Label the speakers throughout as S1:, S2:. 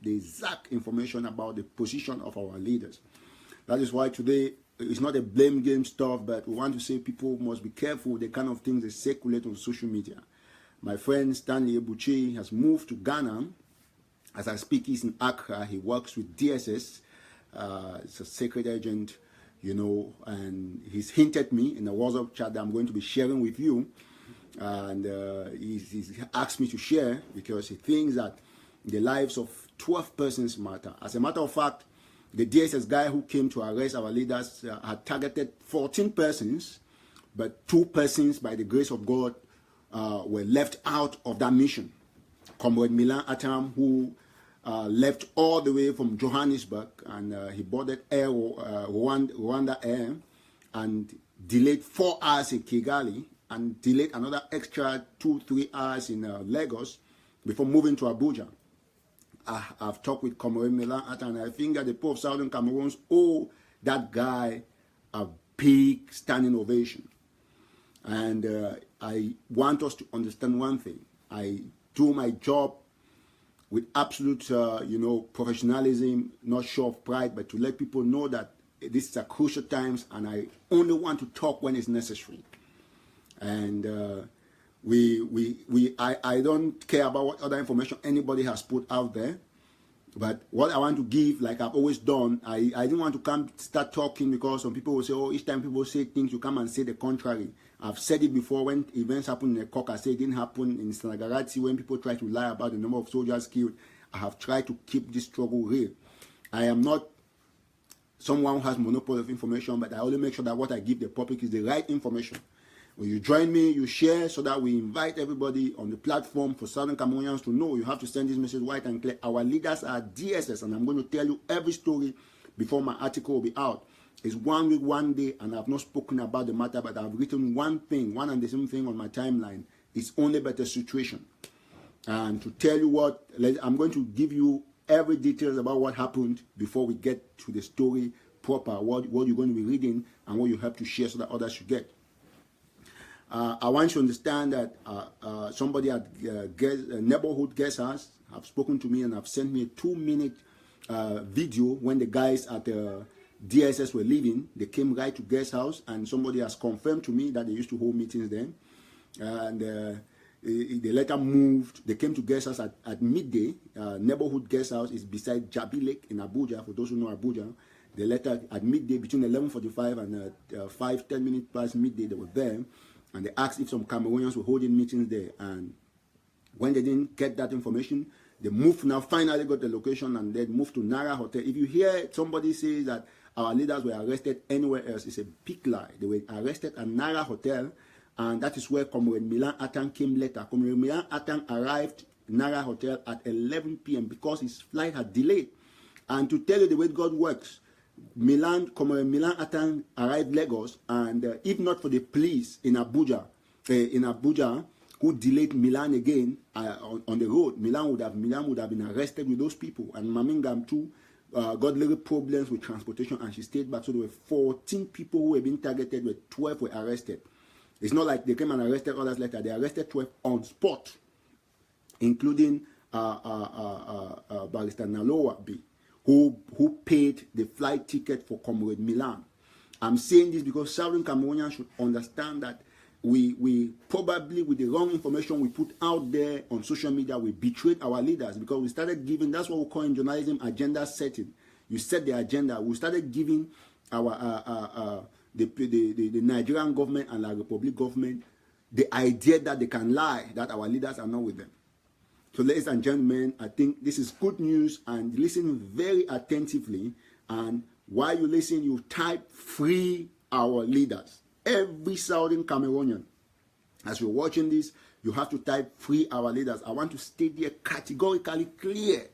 S1: the exact information about the position of our leaders. That is why today it's not a blame game stuff, but we want to say people must be careful the kind of things they circulate on social media. My friend Stanley Ebuchi has moved to Ghana. As I speak, he's in Accra. He works with DSS. It's a secret agent, you know, and he's hinted me in a WhatsApp chat that I'm going to be sharing with you. And he's asked me to share because he thinks that the lives of 12 persons matter. As a matter of fact, the DSS guy who came to arrest our leaders had targeted 14 persons, but 2 persons, by the grace of God, were left out of that mission. Comrade Milan Atam, who left all the way from Johannesburg, and he boarded Rwanda Air and delayed 4 hours in Kigali and delayed another extra 2-3 hours in Lagos before moving to Abuja. I've talked with Comrade Milan Atam, and I think that the poor of Southern Cameroons owe that guy a big standing ovation. And I want us to understand one thing. I do my job with absolute, professionalism, not short of pride, but to let people know that this is a crucial times, and I only want to talk when it's necessary. And I don't care about what other information anybody has put out there. But what I want to give, like I've always done, I didn't want to come start talking because some people will say, oh, each time people say things, you come and say the contrary. I've said it before when events happen in the Cock. I say it didn't happen in Senegalati when people try to lie about the number of soldiers killed. I have tried to keep this struggle real. I am not someone who has monopoly of information, but I only make sure that what I give the public is the right information. When you join me, you share so that we invite everybody on the platform for Southern Cameroonians to know. You have to send this message white and clear. Our leaders are DSS, and I'm going to tell you every story before my article will be out. It's 1 week, 1 day, and I've not spoken about the matter, but I've written one and the same thing on my timeline. It's only about the situation. And to tell you what, I'm going to give you every details about what happened before we get to the story proper, what you're going to be reading and what you have to share so that others should get. I want you to understand that somebody at neighborhood guest house have spoken to me and have sent me a 2-minute video when the guys at DSS were leaving. They came right to guest house, and somebody has confirmed to me that they used to hold meetings then. And they later moved. They came to guest house at midday. Neighborhood guest house is beside Jabi Lake in Abuja, for those who know Abuja. They later at midday, between 11:45 and 5-10 minutes past midday, they were there. And they asked if some Cameroonians were holding meetings there. And when they didn't get that information, they moved now, finally got the location, and then moved to Nara Hotel. If you hear somebody say that our leaders were arrested anywhere else, it's a big lie. They were arrested at Nara Hotel, and that is where Comrade Milan Atam came later. Comrade Milan Atam arrived in Nara Hotel at 11 p.m. because his flight had delayed. And to tell you the way God works, Comrade Milan Atam arrived Lagos, and if not for the police in Abuja, who delayed Milan again on the road, Milan would have been arrested with those people. And Mamingam too got little problems with transportation, and she stayed back. So there were 14 people who were being targeted, where 12 were arrested. It's not like they came and arrested others later. They arrested 12 on spot, including Barrister Nalowa B, who paid the flight ticket for Comrade Milan. I'm saying this because Southern Cameroonians should understand that we probably, with the wrong information we put out there on social media, we betrayed our leaders, because we started giving, that's what we call in journalism, agenda setting. You set the agenda. We started giving our the Nigerian government and the Republic government the idea that they can lie, that our leaders are not with them. So ladies and gentlemen, I think this is good news, and listen very attentively. And while you listen, you type "free our leaders." Every Southern Cameroonian, as you're watching this, you have to type "free our leaders." I want to state there categorically clear,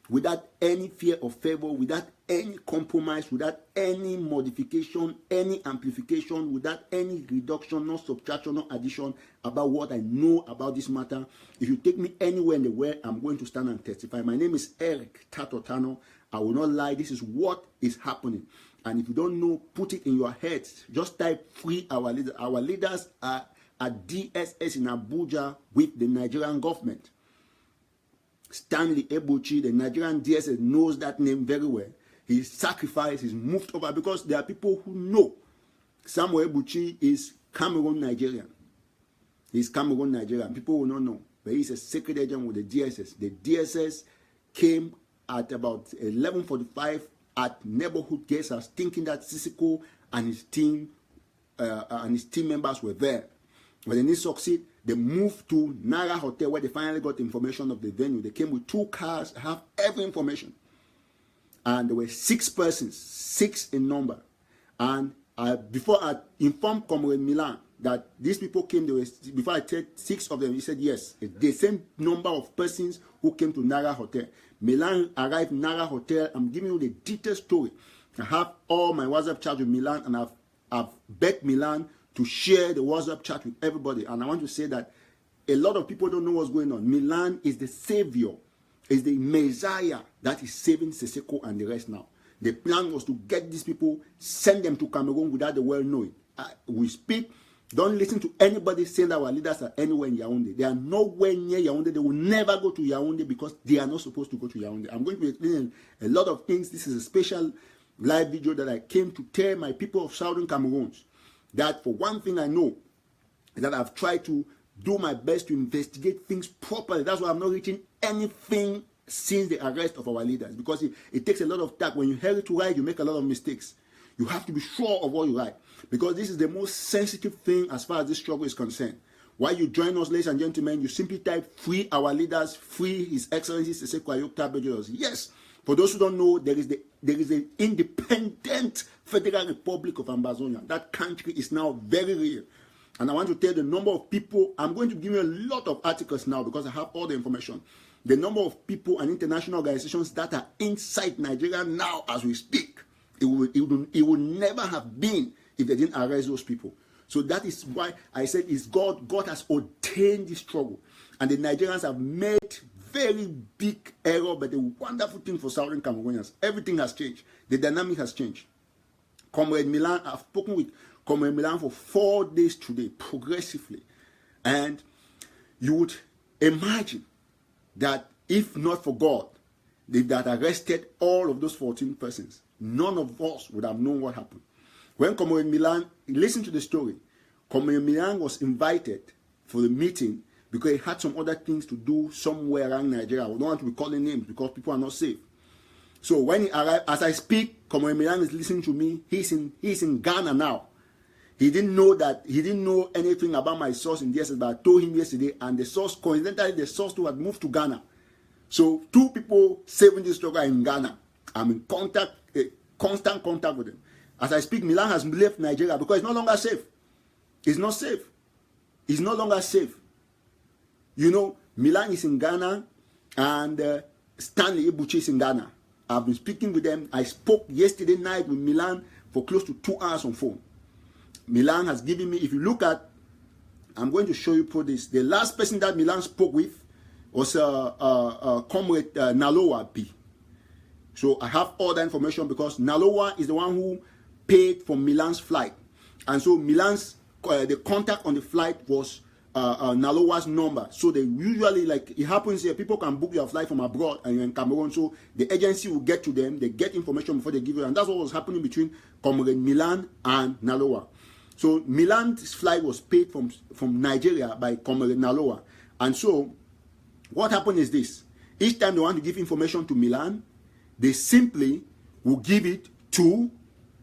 S1: without any fear of favor, without any compromise, without any modification, any amplification, without any reduction, no subtraction, no addition, about what I know about this matter. If you take me anywhere in the world, I'm going to stand and testify. My name is Eric Tatotano. I will not lie. This is what is happening. And if you don't know, put it in your heads. Just type "free our leaders." Our leaders are at DSS in Abuja with the Nigerian government. Stanley Ebuchi, the Nigerian DSS knows that name very well. He sacrificed, he's moved over because there are people who know Samuel Ebuchi is Cameroon Nigerian. He's Cameroon Nigerian. People will not know. But he's a secret agent with the DSS. The DSS came at about 11:45 at neighborhood guest house, thinking that Sisiko and his team members were there. When they didn't succeed, they moved to Nara Hotel where they finally got information of the venue. They came with 2 cars, have every information. And there were 6 persons, 6 in number. And before I informed Comrade Milan that these people came, before I said 6 of them, he said yes. It's the same number of persons who came to Nara Hotel. Milan arrived in Nara Hotel. I'm giving you the detailed story. I have all my WhatsApp chat with Milan, and I've begged Milan to share the WhatsApp chat with everybody. And I want to say that a lot of people don't know what's going on. Milan is the savior, is the Messiah that is saving Siseko and the rest now. The plan was to get these people, send them to Cameroon without the world knowing. We speak, don't listen to anybody saying that our leaders are anywhere in Yaoundé. They are nowhere near Yaoundé. They will never go to Yaoundé because they are not supposed to go to Yaoundé. I'm going to be explaining a lot of things. This is a special live video that I came to tell my people of Southern Cameroons that for one thing I know is that I've tried to do my best to investigate things properly. That's why I'm not reaching anything since the arrest of our leaders, because it takes a lot of time. When you hurry to write, you make a lot of mistakes. You have to be sure of what you write, because this is the most sensitive thing as far as this struggle is concerned. While you join us, ladies and gentlemen, you simply type "free our leaders," "free His Excellency Siseko Ayokta Bejulos." Yes, for those who don't know, there is an independent Federal Republic of Ambazonia. That country is now very real. And I want to tell the number of people. I'm going to give you a lot of articles now because I have all the information. The number of people and international organizations that are inside Nigeria now as we speak, it would never have been if they didn't arrest those people. So that is why I said it's God. God has ordained this struggle. And the Nigerians have made very big error, but a wonderful thing for Southern Cameroonians. Everything has changed. The dynamic has changed. Comrade Milan, I've spoken with Comrade Milan for 4 days today, progressively. And you would imagine that if not for God, that arrested all of those 14 persons, none of us would have known what happened. When Comrade Milan, listen to the story, Comrade Milan was invited for the meeting because he had some other things to do somewhere around Nigeria. I don't want to be calling names because people are not safe. So when he arrived, as I speak, Comrade Milan is listening to me. He's in Ghana now. He didn't know anything about my source in DSS, but I told him yesterday, and the source, coincidentally, the source too had moved to Ghana. So 2 people saving this struggle in Ghana. I'm in contact, constant contact with them. As I speak, Milan has left Nigeria because it's no longer safe. It's not safe. It's no longer safe. You know, Milan is in Ghana, and Stanley Ebuchi is in Ghana. I've been speaking with them. I spoke yesterday night with Milan for close to 2 hours on phone. Milan has given me, if you look at, I'm going to show you for this. The last person that Milan spoke with was Comrade Nalowa B. So I have all the information because Nalowa is the one who paid for Milan's flight. And so Milan's, the contact on the flight was Nalowa's number. So they usually, like it happens here, people can book your flight from abroad and you're in Cameroon. So the agency will get to them, they get information before they give you. And that's what was happening between Comrade Milan and Nalowa. So Milan's flight was paid from Nigeria by Comrade Nalowa. And so what happened is this. Each time they want to give information to Milan, they simply will give it to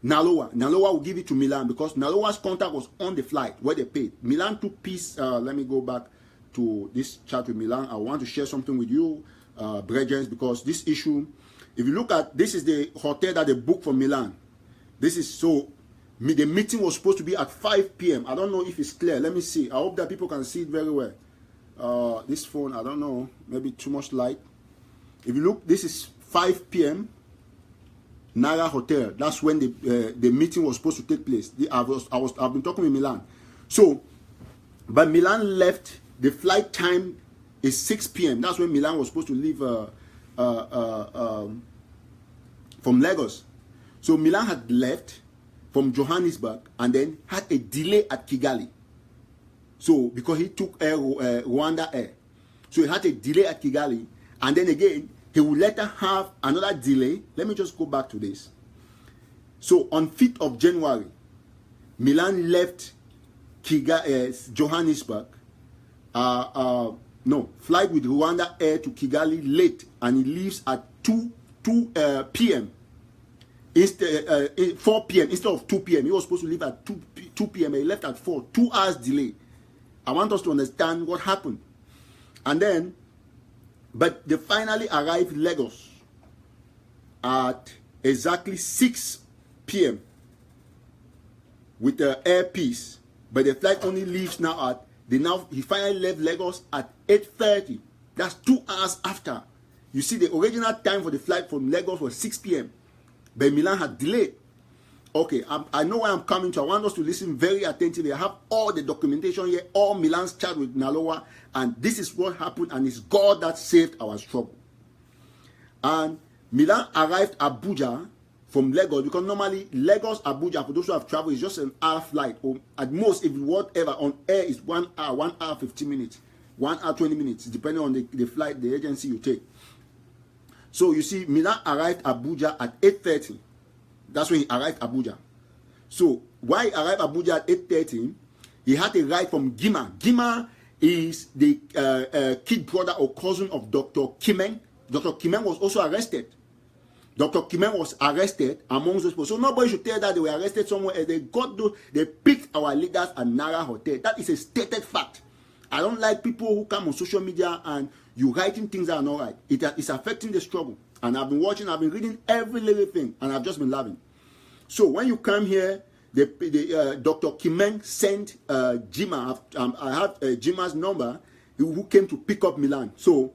S1: Nalowa. Nalowa will give it to Milan because Nalowa's contact was on the flight where they paid. Milan took peace. Let me go back to this chat with Milan. I want to share something with you, brethren, because this issue, if you look at, this is the hotel that they booked for Milan. This is so, the meeting was supposed to be at 5 p.m. I don't know if it's clear. Let me see. I hope that people can see it very well. This phone, I don't know, maybe too much light. If you look, this is 5 p.m. Nara Hotel. That's when the meeting was supposed to take place. I've been talking with Milan. So, but Milan left. The flight time is 6 p.m. That's when Milan was supposed to leave from Lagos. So Milan had left from Johannesburg and then had a delay at Kigali. So because he took Rwanda Air, so he had a delay at Kigali. And then again, he will later have another delay. Let me just go back to this. So on 5th of January, Milan left Johannesburg. Flight with Rwanda Air to Kigali late, and he leaves at 2 p.m. Instead 4 p.m. instead of 2 p.m. He was supposed to leave at 2 p.m. He left at 4. 2 hours delay. I want us to understand what happened. And then, but they finally arrived in Lagos at exactly 6 p.m. with the airpiece. But the flight only leaves now at he finally left Lagos at 8:30. That's 2 hours after. You see, the original time for the flight from Lagos was 6 p.m. But Milan had delayed. Okay, I know where I'm coming to. I want us to listen very attentively. I have all the documentation here, all Milan's chat with Nalowa, and this is what happened, and it's God that saved our struggle. And Milan arrived Abuja from Lagos, because normally Lagos Abuja, for those who have traveled, is just an hour flight, or at most, if whatever, on air is 1 hour, 1 hour 15 minutes, 1 hour 20 minutes, depending on the flight, the agency you take. So you see, Milan arrived Abuja at 8:30. That's when he arrived Abuja. So why he arrived Abuja at 8:30? He had a ride from Gima. Gima is the kid brother or cousin of Dr. Kimeng. Dr. Kimeng was also arrested. Dr. Kimeng was arrested amongst those people. So nobody should tell that they were arrested somewhere else. They picked our leaders at Nara Hotel. That is a stated fact. I don't like people who come on social media and you writing things that are not right. It's affecting the struggle. And I've been reading every little thing, and I've just been loving. So when you come here, Dr. Kimeng sent Jima. I have Jima's number, who came to pick up Milan. So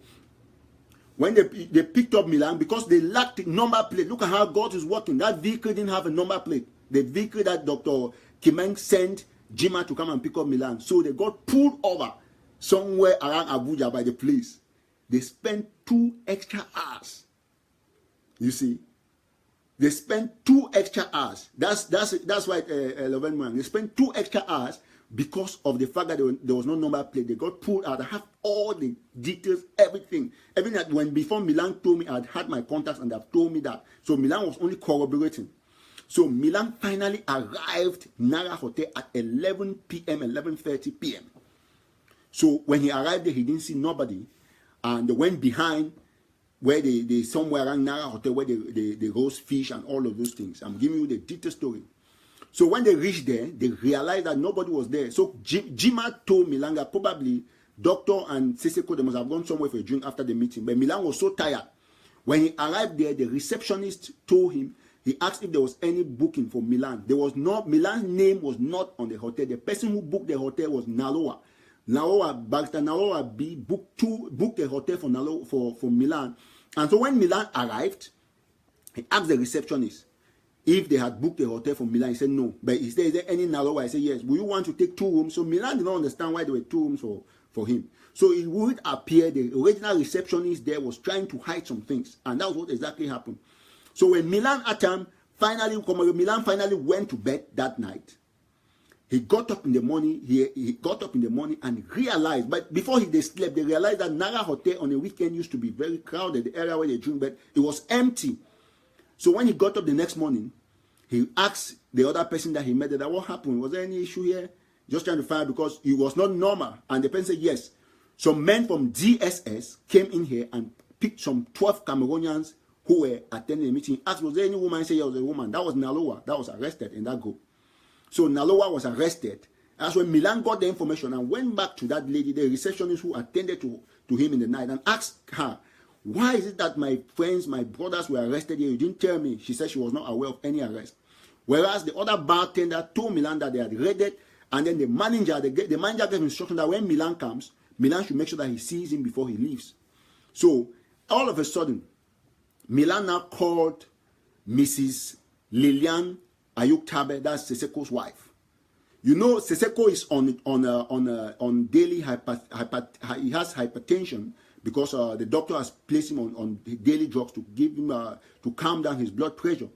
S1: when they picked up Milan, because they lacked number plate. Look at how God is working. That vehicle didn't have a number plate. The vehicle that Dr. Kimeng sent Jima to come and pick up Milan. So they got pulled over somewhere around Abuja by the police. They spent 2 extra hours. You see, they spent 2 extra hours. That's why they spent 2 extra hours because of the fact that there was no number plate. They got pulled out. I have all the details, everything. Everything that when before Milan told me, I'd had my contacts and they've told me that. So Milan was only corroborating. So Milan finally arrived Nara Hotel at 11 p.m., 11:30 p.m. So when he arrived there, he didn't see nobody. And they went behind where they somewhere around Nara Hotel where they roast fish and all of those things. I'm giving you the detailed story. So when they reached there, they realized that nobody was there. So Jima told Milan that probably Doctor and Seseko, they must have gone somewhere for a drink after the meeting. But Milan was so tired. When he arrived there, the receptionist told him, he asked if there was any booking for Milan. There was not, Milan's name was not on the hotel. The person who booked the hotel was Nalowa. Barrister Nalowa B booked a hotel for Milan. And so when Milan arrived, he asked the receptionist if they had booked a hotel for Milan. He said no. But he said, is there any Nalowa? I said yes. Will you want to take 2 rooms? So Milan did not understand why there were 2 rooms for him. So it would appear the original receptionist there was trying to hide some things. And that was what exactly happened. So when Milan finally went to bed that night, he got up in the morning. He got up in the morning and realized, but before they slept, they realized that Nara Hotel on a weekend used to be very crowded, the area where they drink, but it was empty. So when he got up the next morning, he asked the other person that he met that what happened? Was there any issue here? Just trying to find out because it was not normal. And the person said yes. Some men from DSS came in here and picked some 12 Cameroonians who were attending the meeting. He asked, was there any woman? He said, yeah, there was a woman. That was Nalowa that was arrested in that group. So Nalowa was arrested. That's when Milan got the information and went back to that lady, the receptionist who attended to him in the night, and asked her, why is it that my friends, my brothers were arrested here? You didn't tell me. She said she was not aware of any arrest. Whereas the other bartender told Milan that they had read it, and then the manager gave instruction that when Milan comes, Milan should make sure that he sees him before he leaves. So all of a sudden, Milan now called Mrs. Lilian Ayuk-Tabe, that's Seseko's wife. You know, Seseko is on daily he has hypertension because the doctor has placed him on daily drugs to give him to calm down his blood pressure.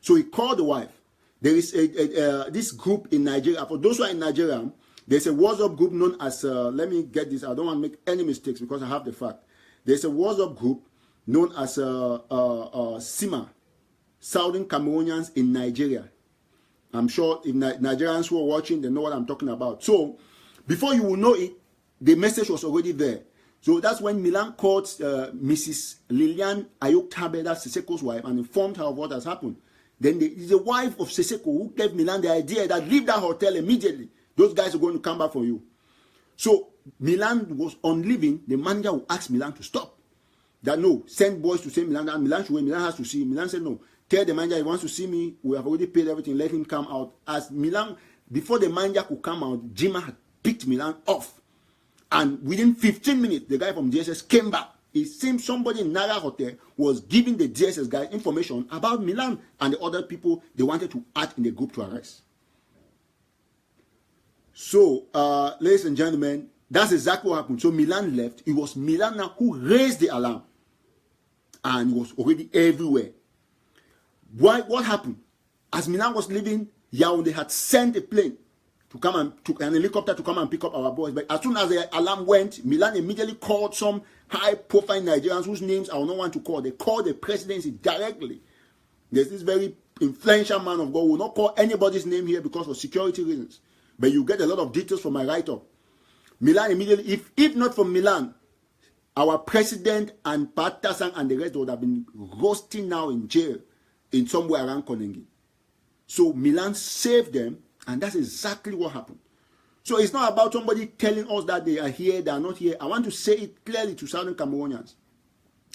S1: So he called the wife. There is this group in Nigeria. For those who are in Nigeria, there's a WhatsApp group known as let me get this. I don't want to make any mistakes because I have the fact. there's a WhatsApp group known as SIMA, Southern Cameroonians in Nigeria. I'm sure if Nigerians who are watching, they know what I'm talking about. So before you will know it, the message was already there. So that's when Milan called Mrs. Lilian Ayok-Tabe, that's Seseko's wife, and informed her of what has happened. Then the wife of Seseko who gave Milan the idea that leave that hotel immediately. Those guys are going to come back for you. So Milan was on leaving. The manager will ask Milan to stop. That no, send boys to say Milan. That Milan should wait. Milan has to see. Milan said no. Tell the manager he wants to see me. We have already paid everything. Let him come out. As Milan, before the manager could come out, Jima had picked Milan off. And within 15 minutes, the guy from DSS came back. It seems somebody in Nara Hotel was giving the DSS guy information about Milan and the other people they wanted to add in the group to arrest. So, ladies and gentlemen, that's exactly what happened. So Milan left. It was Milan now who raised the alarm. And it was already everywhere. What happened? As Milan was leaving, Yaoundé had sent a plane to come and took an helicopter to come and pick up our boys. But as soon as the alarm went, Milan immediately called some high-profile Nigerians whose names I will not want to call. They called the presidency directly. There's this very influential man of God who will not call anybody's name here because of security reasons. But you get a lot of details from my write-up. Milan immediately, if not from Milan, our president and Pat Tasang and the rest would have been roasting now in jail in somewhere around Konengi. So Milan saved them, and that's exactly what happened. So it's not about somebody telling us that they are here, they are not here. I want to say it clearly to Southern Cameroonians.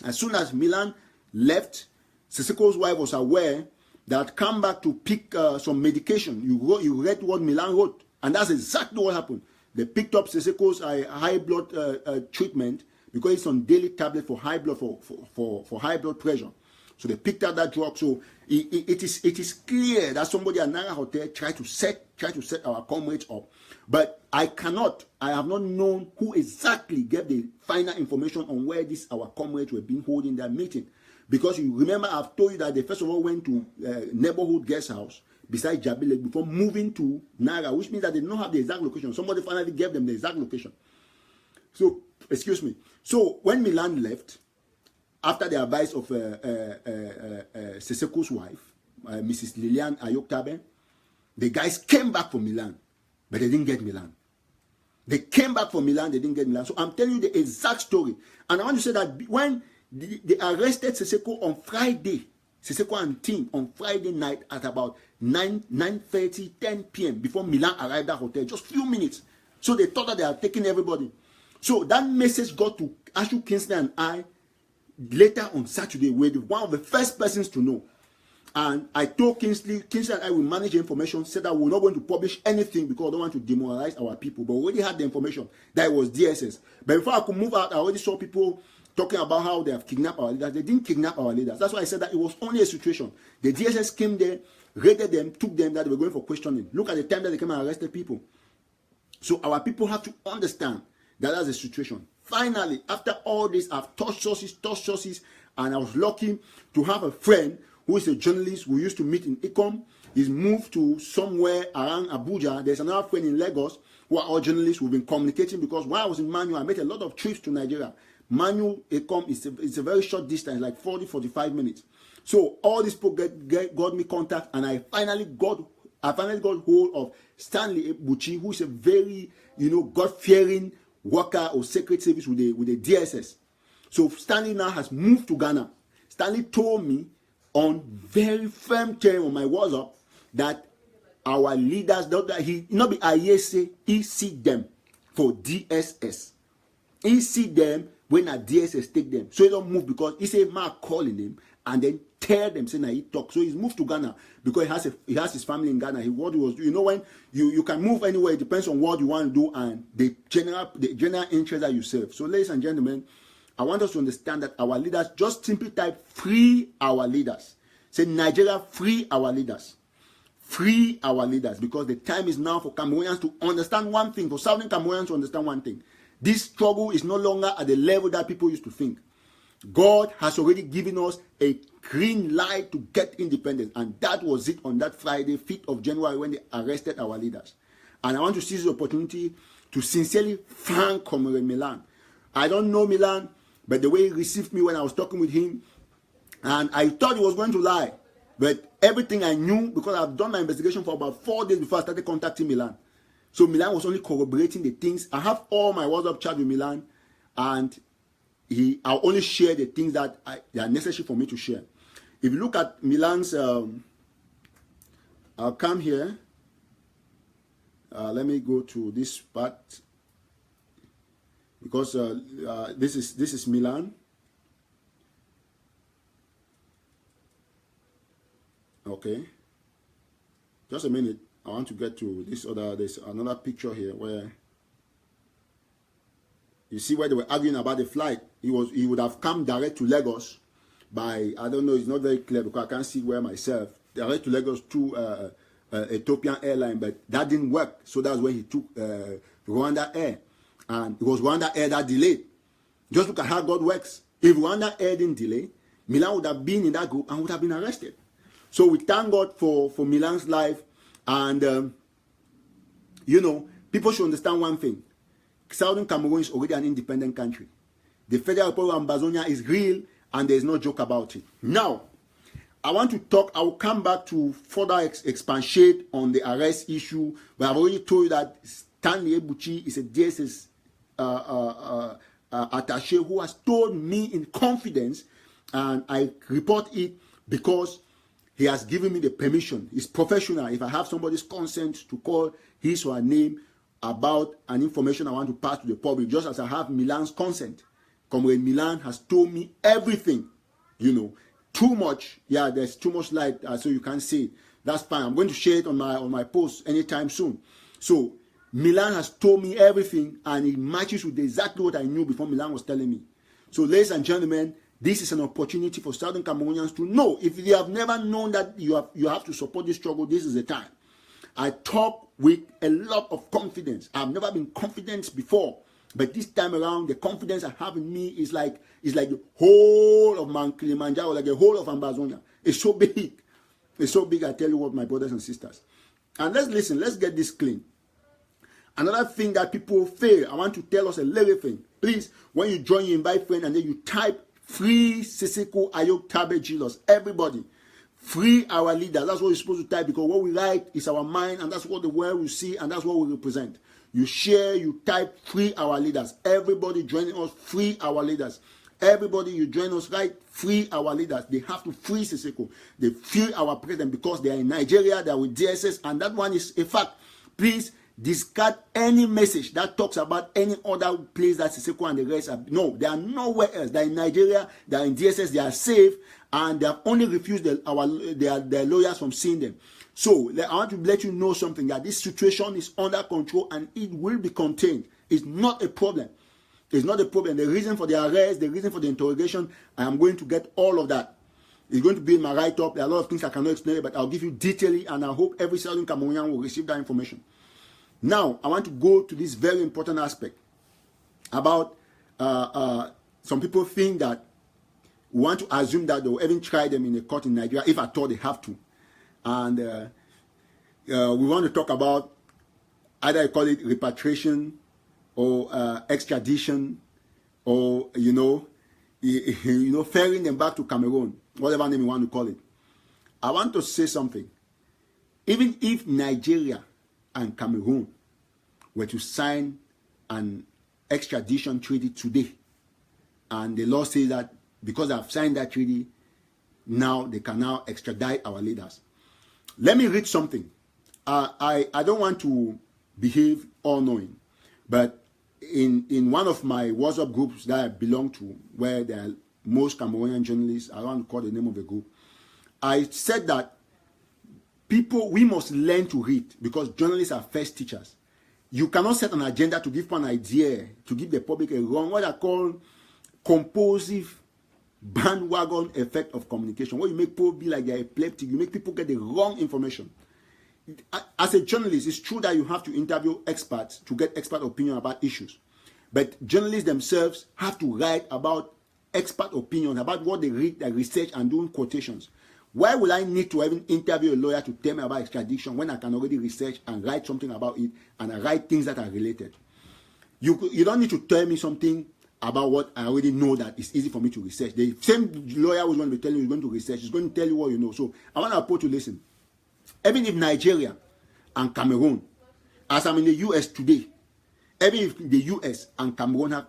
S1: As soon as Milan left, Seseko's wife was aware that come back to pick some medication. You read what Milan wrote, and that's exactly what happened. They picked up Seseko's high blood treatment because it's on daily tablet for high blood for high blood pressure. So they picked up that drug. So it is clear that somebody at Nara Hotel tried to set our comrades up. But I have not known who exactly gave the final information on where our comrades were being holding their meeting. Because you remember I've told you that they first of all went to neighborhood guest house beside Jabile before moving to Nara, which means that they don't have the exact location. Somebody finally gave them the exact location. So, excuse me. So when Milan left, after the advice of Seseko's wife, Mrs. Lilian Ayok-Tabe, the guys came back from Milan, but they didn't get Milan. They came back from Milan, they didn't get Milan. So I'm telling you the exact story. And I want to say that when they arrested Seseko on Friday, Seseko and team on Friday night at about 9:30, 10 p.m. before Milan arrived at the hotel, just few minutes. So they thought that they had taken everybody. So that message got to Ashu Kingsley and I later on Saturday. We were one of the first persons to know. And I told Kingsley and I will manage the information, said that we're not going to publish anything because I don't want to demoralize our people. But we already had the information that it was DSS. But before I could move out, I already saw people talking about how they have kidnapped our leaders. They didn't kidnap our leaders. That's why I said that it was only a situation. The DSS came there, raided them, took them, that they were going for questioning. Look at the time that they came and arrested people. So our people have to understand that that's the situation. Finally, after all this, I've touched sources, and I was lucky to have a friend who is a journalist who used to meet in ICOM. He's moved to somewhere around Abuja. There's another friend in Lagos who are all journalists who've been communicating because while I was in Manu, I made a lot of trips to Nigeria. Manu, ICOM is a very short distance, like 40-45 minutes. So all these people got me contact, and I finally got hold of Stanley Buchi, who is a very, God-fearing worker or secret service with the DSS. So Stanley now has moved to Ghana. Stanley told me on very firm term on my WhatsApp that our leaders, that he not be ISA, he see them for DSS. He see them when a DSS take them. So he don't move because he say Mark calling him and then tell them saying that he talk. So he's moved to Ghana because he has his family in Ghana. What he was doing, when you can move anywhere, it depends on what you want to do and the general interest that you serve. So ladies and gentlemen, I want us to understand that our leaders, just simply type free our leaders. Say Nigeria, free our leaders. Free our leaders, because the time is now for Cameroonians to understand one thing, for Southern Cameroonians to understand one thing. This struggle is no longer at the level that people used to think. God has already given us a green light to get independence, and that was it on that Friday, 5th of January, when they arrested our leaders. And I want to seize the opportunity to sincerely thank Comrade Milan. I don't know Milan. But the way he received me when I was talking with him, and I thought he was going to lie. But everything I knew, because I've done my investigation for about 4 days before I started contacting Milan. So Milan was only corroborating the things. I have all my WhatsApp chat with Milan, and I'll only share the things that are necessary for me to share. If you look at Milan's, I'll come here. Let me go to this part, because this is Milan. Okay, just a minute. I want to get to this other. There's another picture here where you see where they were arguing about the flight. He would have come direct to Lagos by, I don't know, it's not very clear because I can't see where myself, direct to Lagos through Ethiopian airline, but that didn't work. So that's when he took Rwanda Air, and it was Rwanda Air that delayed. Just look at how God works. If Rwanda Air didn't delay, Milan would have been in that group and would have been arrested. So we thank God for Milan's life. And, you know, people should understand one thing. Southern Cameroon is already an independent country. The Federal Republic of Ambazonia is real, and there's no joke about it. Now, I want to talk, I will come back to further expatiate on the arrest issue, but I've already told you that Stanley Ebuchi is a DSS attaché who has told me in confidence, and I report it because he has given me the permission. It's professional. If I have somebody's consent to call his or her name about an information I want to pass to the public, just as I have Milan's consent. Comrade Milan has told me everything, you know. Too much, yeah, there's too much light, so you can't see it. That's fine. I'm going to share it on my post anytime soon. So Milan has told me everything, and it matches with exactly what I knew before Milan was telling me. So ladies and gentlemen, this is an opportunity for Southern Cameroonians to know. If you have never known that you have to support this struggle, this is the time. I talk with a lot of confidence. I've never been confident before, but this time around, the confidence I have in me is like the whole of Mount Kilimanjaro, like the whole of Ambazonia. It's so big. It's so big, I tell you what, my brothers and sisters. And let's listen. Let's get this clean. Another thing that people fail, I want to tell us a little thing. Please, when you join, you invite friends, and then you type Free Siseko Ayok Tabe Jilos. Everybody. Free our leaders. That's what you're supposed to type, because what we write is our mind, and that's what the world will see, and that's what we represent. You share, you type Free our leaders. Everybody joining us, free our leaders. Everybody, you join us, right? Free our leaders. They have to free Siseko. They free our president because they are in Nigeria, they are with DSS, and that one is a fact. Please discard any message that talks about any other place that Siseko and the rest are. No, they are nowhere else. They are in Nigeria, they are in DSS, they are safe, and they have only refused their lawyers from seeing them. So I want to let you know something, that this situation is under control and it will be contained. It's not a problem. It's not a problem. The reason for the arrest, the reason for the interrogation, I am going to get all of that. It's going to be in my write-up. There are a lot of things I cannot explain, but I'll give you detailing, and I hope every Southern Cameroonian will receive that information. Now, I want to go to this very important aspect about some people think that we want to assume that they will even try them in a court in Nigeria, if at all they have to. And we want to talk about either I call it repatriation or extradition, or ferrying them back to Cameroon, whatever name you want to call it. I want to say something. Even if Nigeria and Cameroon were to sign an extradition treaty today, and the law says that because I've signed that treaty, now they can now extradite our leaders. Let me read something. I don't want to behave all-knowing, but in one of my WhatsApp groups that I belong to, where there are most Cameroonian journalists, I don't want to call the name of the group, I said that we must learn to read, because journalists are first teachers. You cannot set an agenda to give an idea, to give the public a wrong, what I call compulsive bandwagon effect of communication, where you make people be like they're epileptic, you make people get the wrong information. As a journalist, it's true that you have to interview experts to get expert opinion about issues, but journalists themselves have to write about expert opinion, about what they read, their research, and doing quotations. Why will I need to even interview a lawyer to tell me about extradition when I can already research and write something about it, and I write things that are related? You don't need to tell me something about what I already know that it's easy for me to research. The same lawyer who's going to be telling you, is going to research, is going to tell you what you know. So I want our people to listen. Even if Nigeria and Cameroon, as I'm in the US today, even if the US and Cameroon have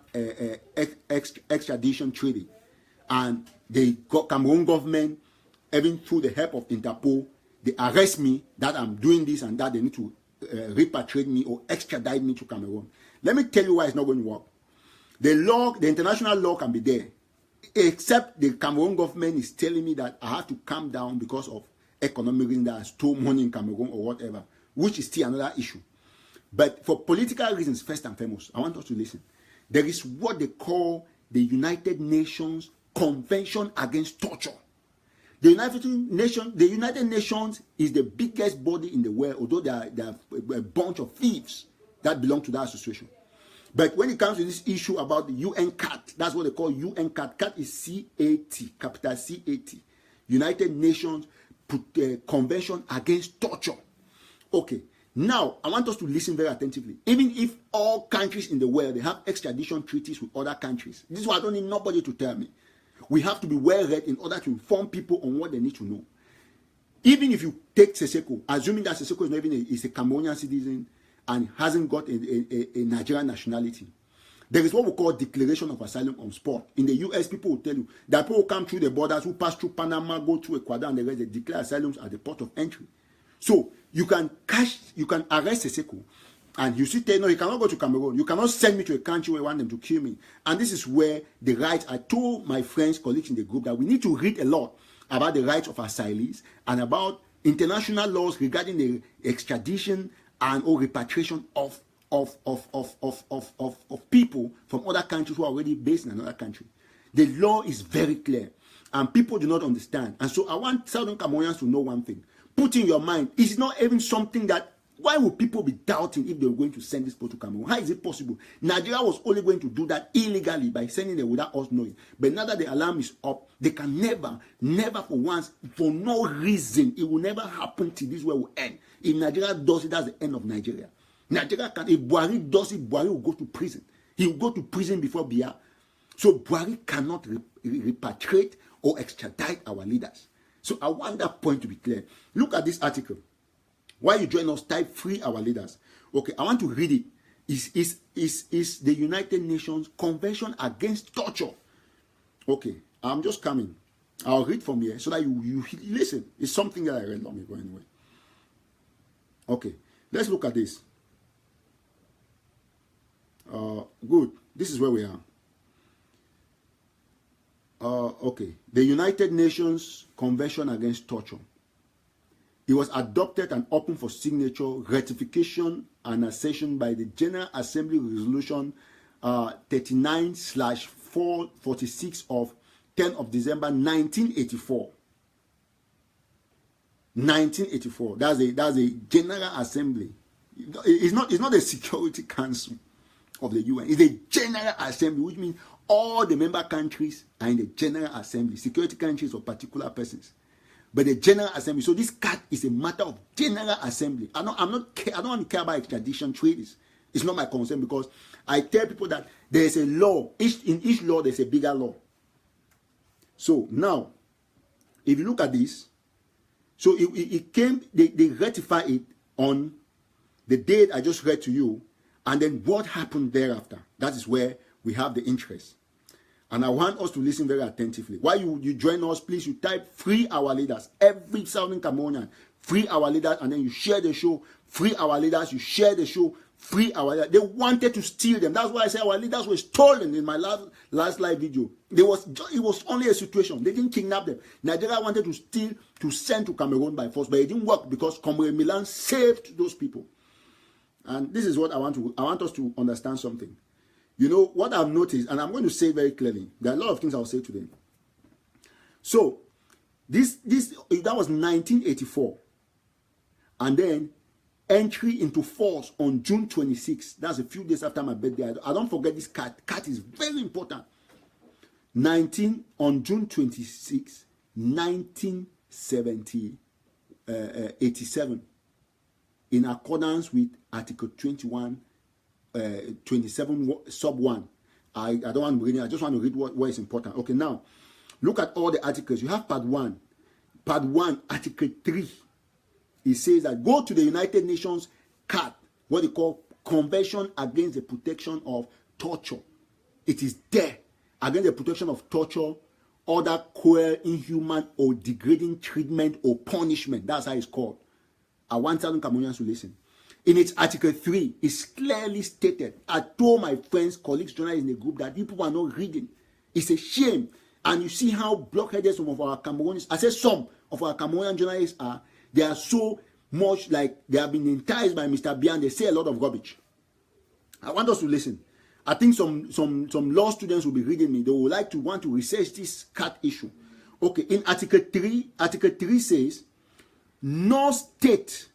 S1: extradition treaty, and the Cameroon government, even through the help of Interpol, they arrest me that I'm doing this and that, they need to repatriate me or extradite me to Cameroon. Let me tell you why it's not going to work. The law, the international law can be there, except the Cameroon government is telling me that I have to calm down because of economic reasons, that I stole money in Cameroon or whatever, which is still another issue. But for political reasons, first and foremost, I want us to listen. There is what they call the United Nations Convention Against Torture. The United Nations is the biggest body in the world, although there are a bunch of thieves that belong to that association. But when it comes to this issue about the UN CAT, that's what they call UN CAT. CAT is C-A-T, capital C-A-T. United Nations Convention Against Torture. Okay, now I want us to listen very attentively. Even if all countries in the world, they have extradition treaties with other countries. This is why I don't need nobody to tell me. We have to be well read in order to inform people on what they need to know. Even if you take Seseko, assuming that Seseko is not even is a Cameroonian citizen and hasn't got a Nigerian nationality, there is what we call declaration of asylum on spot. In the US, people will tell you that people who come through the borders, who pass through Panama, go through Ecuador, and the rest, they declare asylums at the port of entry. So you can arrest Seseko, and you see, no, you cannot go to Cameroon. You cannot send me to a country where you want them to kill me. And this is where the rights, I told my friends, colleagues in the group, that we need to read a lot about the rights of asylees and about international laws regarding the extradition and or repatriation of people from other countries who are already based in another country. The law is very clear, and people do not understand. And so I want Southern Cameroonians to know one thing. Put in your mind, it's not even something that, why would people be doubting if they were going to send this people to Cameroon? How is it possible? Nigeria was only going to do that illegally by sending them without us knowing. But now that the alarm is up, they can never for once, for no reason, it will never happen till this way will end. If Nigeria does it, that's the end of Nigeria. Nigeria can, if Buhari does it, Buhari will go to prison. He will go to prison before Biya. So Buhari cannot repatriate or extradite our leaders. So I want that point to be clear. Look at this article. While you join us, type free our leaders. Okay, I want to read it. Is the United Nations Convention Against Torture. Okay, I'm just coming. I'll read from here so that you listen. It's something that I read long ago anyway. Okay, let's look at this. Good. This is where we are. Okay, the United Nations Convention Against Torture. It was adopted and open for signature, ratification, and accession by the General Assembly Resolution 39/446 of 10 of December 1984. 1984. That's a General Assembly. It's not a Security Council of the UN. It's a General Assembly, which means all the member countries are in the General Assembly. Security countries or particular persons. But the General Assembly, so this CAT is a matter of General Assembly. I don't want to care about extradition treaties. It's not my concern, because I tell people that there is a law. In each law, there's a bigger law. So now, if you look at this, so it came, they ratified it on the date I just read to you, and then what happened thereafter. That is where we have the interest. And I want us to listen very attentively. While you join us, please, you type free our leaders. Every Southern Cameroonian, free our leaders, and then you share the show. Free our leaders, you share the show. Free our leaders. They wanted to steal them. That's why I said our leaders were stolen in my last live video. It was only a situation. They didn't kidnap them. Nigeria wanted to steal, to send to Cameroon by force, but it didn't work because Comrade Milan saved those people. And this is what I want us to understand something. You know, what I've noticed, and I'm going to say very clearly, there are a lot of things I'll say today. So, that was 1984. And then, entry into force on June 26. That's a few days after my birthday. I don't forget this CAT. CAT is very important. On June 26, 1987, in accordance with Article 27 sub 1 I don't want to read it. I just want to read what is important. Okay, now, look at all the articles. You have part 1. Part 1, Article 3. It says that go to the United Nations CAT, what they call Convention Against the Protection of Torture. It is there. Against the protection of torture, other cruel, inhuman, or degrading treatment or punishment. That's how it's called. I want Southern Cameroonians to listen. In its Article 3, it's clearly stated. I told my friends, colleagues, journalists in the group that people are not reading. It's a shame. And you see how blockheaded some of our Cameroonians, I said some of our Cameroonian journalists are. They are so much like they have been enticed by Mr. Biya. They say a lot of rubbish. I want us to listen. I think some law students will be reading me. They will want to research this CAT issue. Okay, in Article 3 says, no state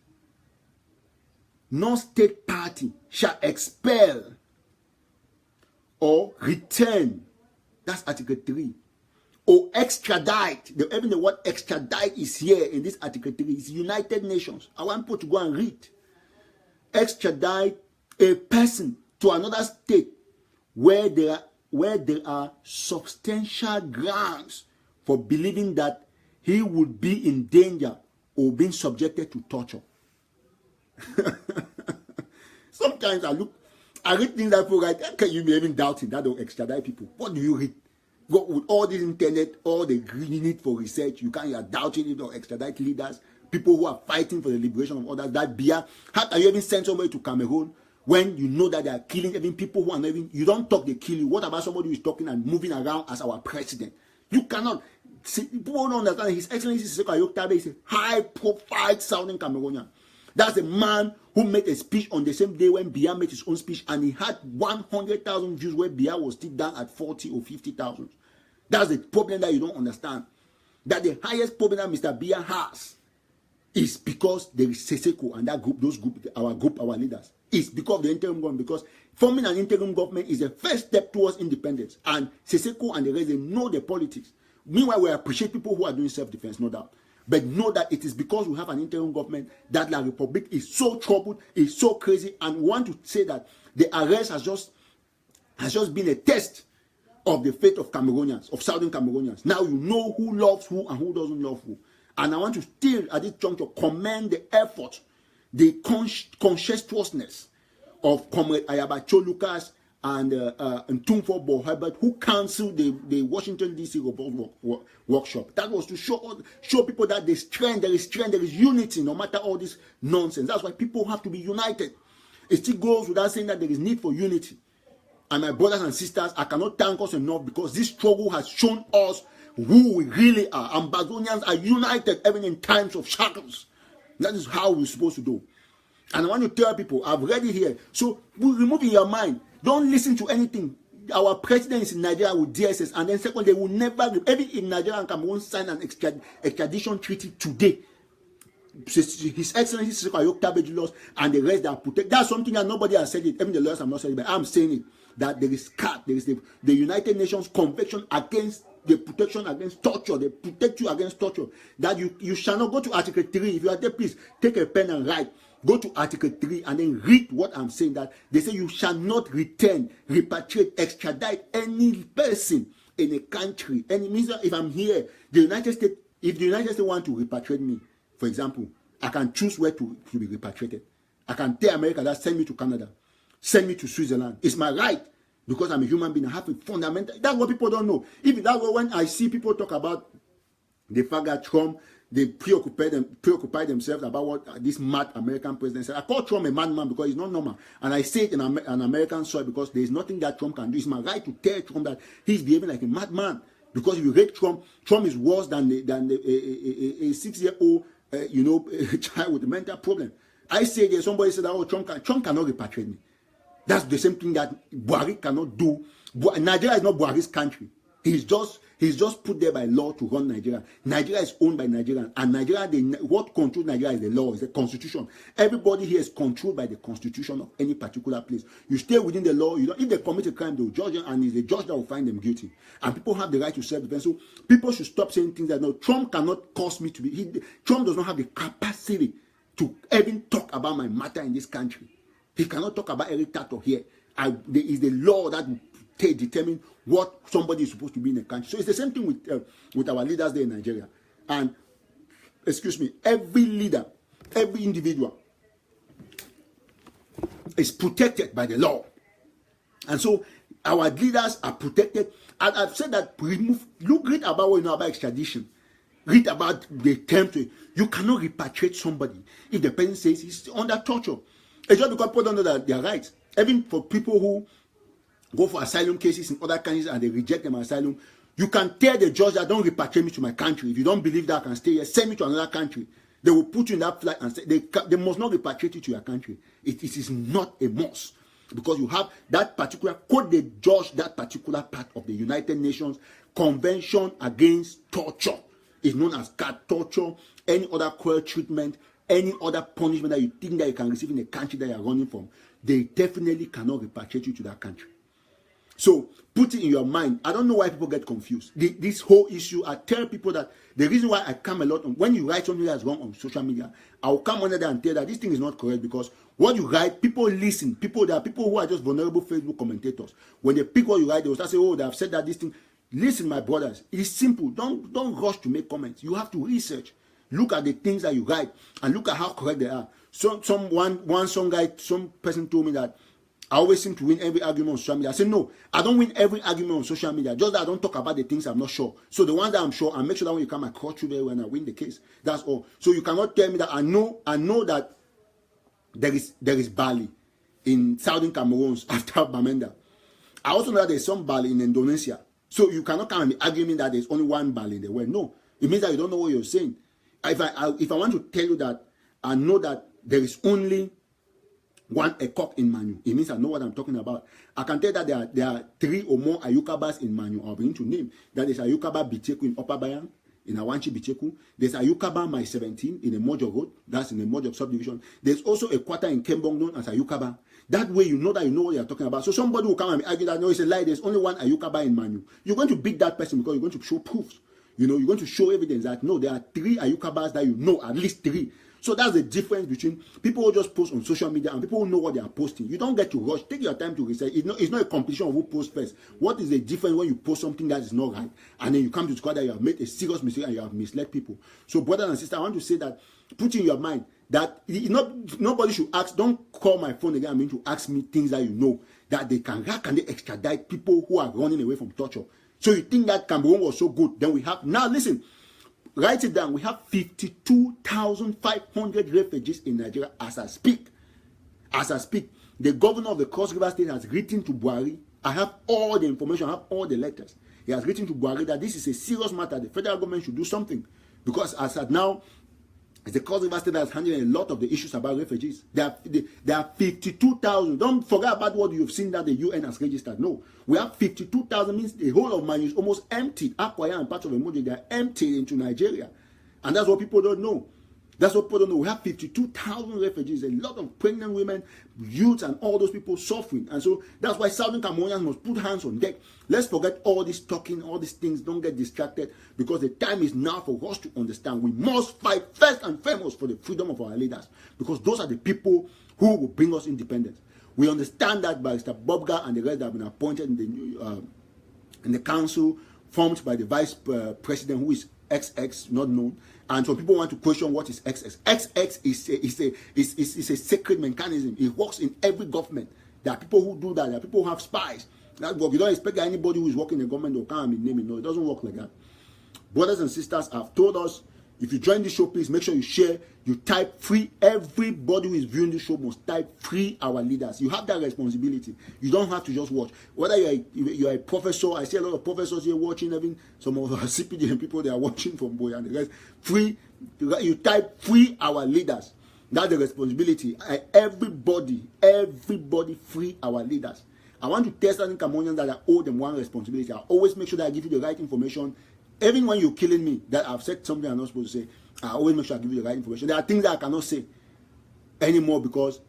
S1: party shall expel or return. That's Article 3. Or extradite. Even the word extradite is here in this Article 3. It's United Nations. I want people to go and read. Extradite a person to another state where there are substantial grounds for believing that he would be in danger or being subjected to torture. Sometimes I read things that people write. How can you be even doubting that they'll extradite people? What do you read? With all this internet, all the need for research, you are doubting it or extradite leaders, people who are fighting for the liberation of others. That Biya, how can you even send somebody to Cameroon when you know that they are killing even people who are not even, you don't talk, they kill you. What about somebody who is talking and moving around as our president? You cannot. See, people don't understand. His Excellency Siseko Ayok Tabe is a high-profile Southern Cameroonian. That's a man who made a speech on the same day when Biya made his own speech, and he had 100,000 views where Biya was still down at 40 or 50,000. That's the problem that you don't understand. That the highest problem that Mr. Biya has is because there is Siseko and that group, our leaders. It's because of the interim government, because forming an interim government is the first step towards independence. And Siseko and the rest, they know the politics. Meanwhile, we appreciate people who are doing self-defense, no doubt. But know that it is because we have an interim government that La Republic is so troubled, is so crazy, and we want to say that the arrest has just been a test of the fate of Cameroonians, of Southern Cameroonians. Now you know who loves who and who doesn't love who. And I want to still, at this juncture, commend the effort, the conscientiousness of Comrade Ayabacho Lucas and Ntumfo Bo Herbert, who canceled the Washington D.C. workshop. That was to show people that there is strength, there is unity, no matter all this nonsense. That's why people have to be united. It still goes without saying that there is need for unity. And my brothers and sisters, I cannot thank us enough, because this struggle has shown us who we really are. Ambazonians are united even in times of shackles. That is how we're supposed to do. And I want to tell people, I've read it here. So remove in your mind. Don't listen to anything. Our president is in Nigeria with DSS, and then second, they will never, even if Nigeria and Cameroon sign an extradition treaty today, His Excellency Siseko Ayok Tabe Julius and the rest that are protected. That's something that nobody has said it. Even the lawyers have not said it, but I'm saying it. That there is CAT, there is the United Nations Convention against the protection against torture. They protect you against torture. That you shall not go to Article 3. If you are there, please take a pen and write. Go to Article 3 and then read what I'm saying. That they say you shall not return, repatriate, extradite any person in a country. And it means that if I'm here, the United States, if the United States want to repatriate me, for example, I can choose where to be repatriated. I can tell America that send me to Canada, send me to Switzerland. It's my right, because I'm a human being. I have a fundamental. That's what people don't know. Even that's what, when I see people talk about the fact that Trump, they preoccupy themselves about what this mad American president said. I call Trump a madman because he's not normal. And I say it in an American soil because there is nothing that Trump can do. It's my right to tell Trump that he's behaving like a madman. Because if you rate Trump, Trump is worse than a 6-year-old child with a mental problem. I say there, somebody said that, oh, Trump cannot repatriate me. That's the same thing that Buhari cannot do. Nigeria is not Buhari's country. He's just put there by law to run Nigeria. Nigeria is owned by Nigerians. And Nigeria, what controls Nigeria is the law, is the constitution. Everybody here is controlled by the constitution of any particular place. You stay within the law. If they commit a crime, they will judge them, and it's the judge that will find them guilty. And people have the right to self-defense. So people should stop saying things that, no, Trump cannot cause me to be. Trump does not have the capacity to even talk about my matter in this country. He cannot talk about Eric Tato here. There is the law that determine what somebody is supposed to be in a country. So it's the same thing with our leaders there in Nigeria. And, excuse me, every leader, every individual is protected by the law. And so our leaders are protected. And I've said that read about what you know about extradition. Read about the terms. You cannot repatriate somebody if the person says he's under torture. It's just because people don't know that they are rights. Even for people who go for asylum cases in other countries and they reject them asylum, you can tell the judge that don't repatriate me to my country. If you don't believe that I can stay here, send me to another country. They will put you in that flight and say they must not repatriate you to your country. It is not a must, because you have that particular code. They judge that particular part of the United Nations Convention Against Torture. It's known as cat torture, any other cruel treatment, any other punishment that you think that you can receive in the country that you are running from. They definitely cannot repatriate you to that country. So put it in your mind. I don't know why people get confused. This whole issue, I tell people that the reason why I come a lot on, when you write something that's wrong on social media, I will come under there and tell that this thing is not correct, because what you write, people listen. There are people who are just vulnerable Facebook commentators. When they pick what you write, they will start saying, oh, they have said that this thing. Listen, my brothers, it is simple. Don't rush to make comments. You have to research. Look at the things that you write and look at how correct they are. Some person told me that I always seem to win every argument on social media. I said, no, I don't win every argument on social media. Just that I don't talk about the things I'm not sure. So the ones that I'm sure, I make sure that when you come across you very well and I win the case. That's all. So you cannot tell me that I know that there is barley in southern Cameroon after Bamenda. I also know that there's some barley in Indonesia. So you cannot come and be arguing that there's only one barley in the world. No, it means that you don't know what you're saying. If I want to tell you that I know that there is only one Ekok in Manu, it means I know what I'm talking about. I can tell that there are 3 or more Ayukabas in Manu. I'll begin to name. That is Ayukaba Bicheku in Upper Bayan, in Awanchi Bicheku. There's Ayukaba My 17 in the Mojo Road. That's in the Mojo subdivision. There's also a quarter in Kembong known as Ayukaba. That way you know what you're talking about. So somebody will come and argue that no, it's a lie. There's only one Ayukaba in Manu. You're going to beat that person because you're going to show proofs. You're going to show evidence that no, there are 3 Ayukabas that you know, at least 3. So that's the difference between people who just post on social media and people who know what they are posting. You don't get to rush. Take your time to research. It's not a competition of who posts first. What is the difference when you post something that is not right and then you come to discover that you have made a serious mistake and you have misled people? So brothers and sisters, I want to say that put in your mind that nobody should ask. Don't call my phone again. I mean to ask me things that you know that they can. How can they extradite people who are running away from torture? So you think that Cameroon was so good? Then we have now. Listen, write it down. We have 52,500 refugees in Nigeria as I speak. As I speak, the governor of the Cross River State has written to Buhari. I have all the information. I have all the letters. He has written to Buhari that this is a serious matter. The federal government should do something, because as at now, it's the Cross River State that is handling a lot of the issues about refugees. There are 52,000. Don't forget about what you've seen that the UN has registered. No, we have 52,000. Means the whole of Manu is almost emptied. Akwaya and parts of Emoji, they are emptied into Nigeria, and that's what people don't know. That's what people don't know. We have 52,000 refugees, a lot of pregnant women, youths, and all those people suffering. And so that's why Southern Cameroonians must put hands on deck. Let's forget all this talking, all these things. Don't get distracted, because the time is now for us to understand. We must fight first and foremost for the freedom of our leaders, because those are the people who will bring us independence. We understand that Barrister Bobga and the rest that have been appointed in the council formed by the vice president, who is XX, not known. And so people want to question what is XX. XX is a sacred mechanism. It works in every government. There are people who do that. There are people who have spies. That's what we don't expect that anybody who is working in the government will come and name it. No, it doesn't work like that. Brothers and sisters have told us, if you join this show, please make sure you share. You type free. Everybody who is viewing this show must type free our leaders. You have that responsibility. You don't have to just watch. Whether you're a professor, I see a lot of professors here watching, even some of our CPD and people, they are watching from Boy and the rest. Free. You type free our leaders. That's the responsibility. Everybody free our leaders. I want to tell certain Cameroonians that I owe them one responsibility. I always make sure that I give you the right information. Even when you're killing me, that I've said something I'm not supposed to say, I always make sure I give you the right information. There are things that I cannot say anymore because